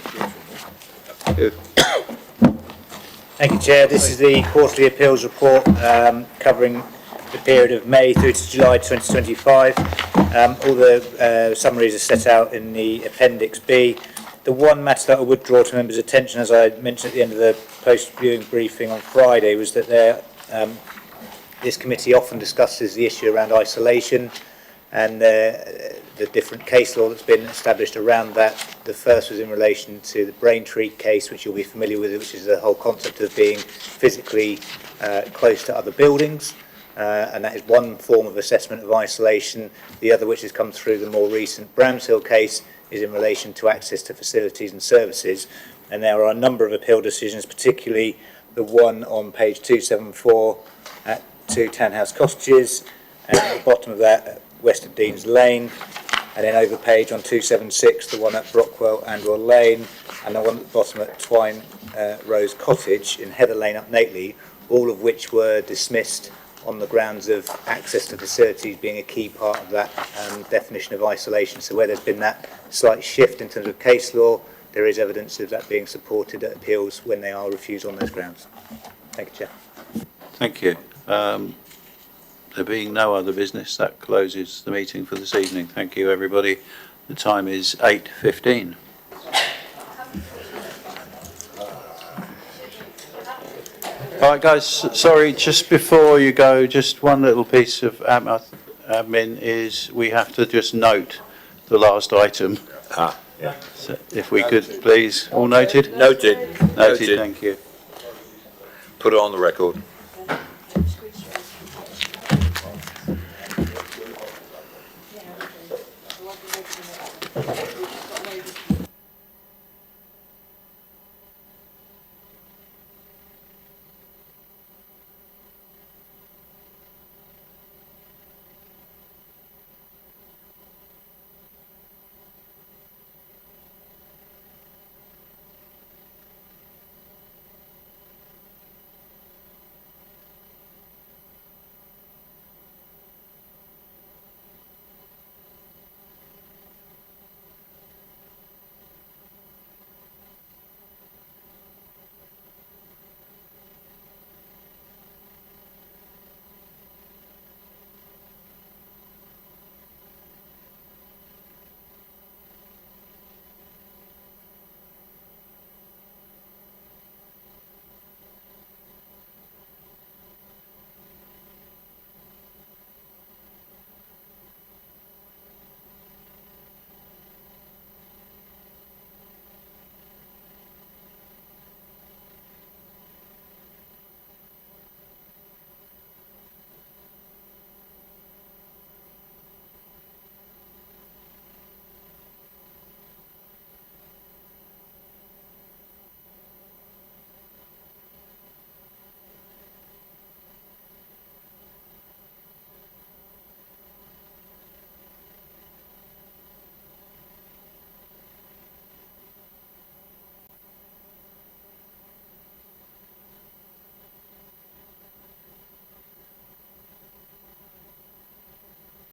Thank you, Chair. This is the quarterly appeals report covering the period of May through to July 2025. All the summaries are set out in the Appendix B. The one matter that I would draw to members' attention, as I mentioned at the end of the post-viewing briefing on Friday, was that this committee often discusses the issue around isolation and the different case law that's been established around that. The first was in relation to the Braintree case, which you'll be familiar with, which is the whole concept of being physically close to other buildings. And that is one form of assessment of isolation. The other, which has come through the more recent Bramshill case, is in relation to access to facilities and services. And there are a number of appeal decisions, particularly the one on page 274 at 2 Townhouse Cottages, and at the bottom of that at west of Dean's Lane, and then over page on 276 the one at Brockwell Andwell Lane, and the one at the bottom at Twine Rose Cottage in Heather Lane up Nately, all of which were dismissed on the grounds of access to facilities being a key part of that definition of isolation. So where there's been that slight shift in terms of case law, there is evidence of that being supported at appeals when they are refused on those grounds. Thank you, Chair. Thank you. There being no other business, that closes the meeting for this evening. Thank you, everybody. The time is 8:15. All right, guys, sorry, just before you go, just one little piece of admin is we have to just note the last item. Yeah. So if we could, please, all noted? Noted. Noted, thank you. Put it on the record.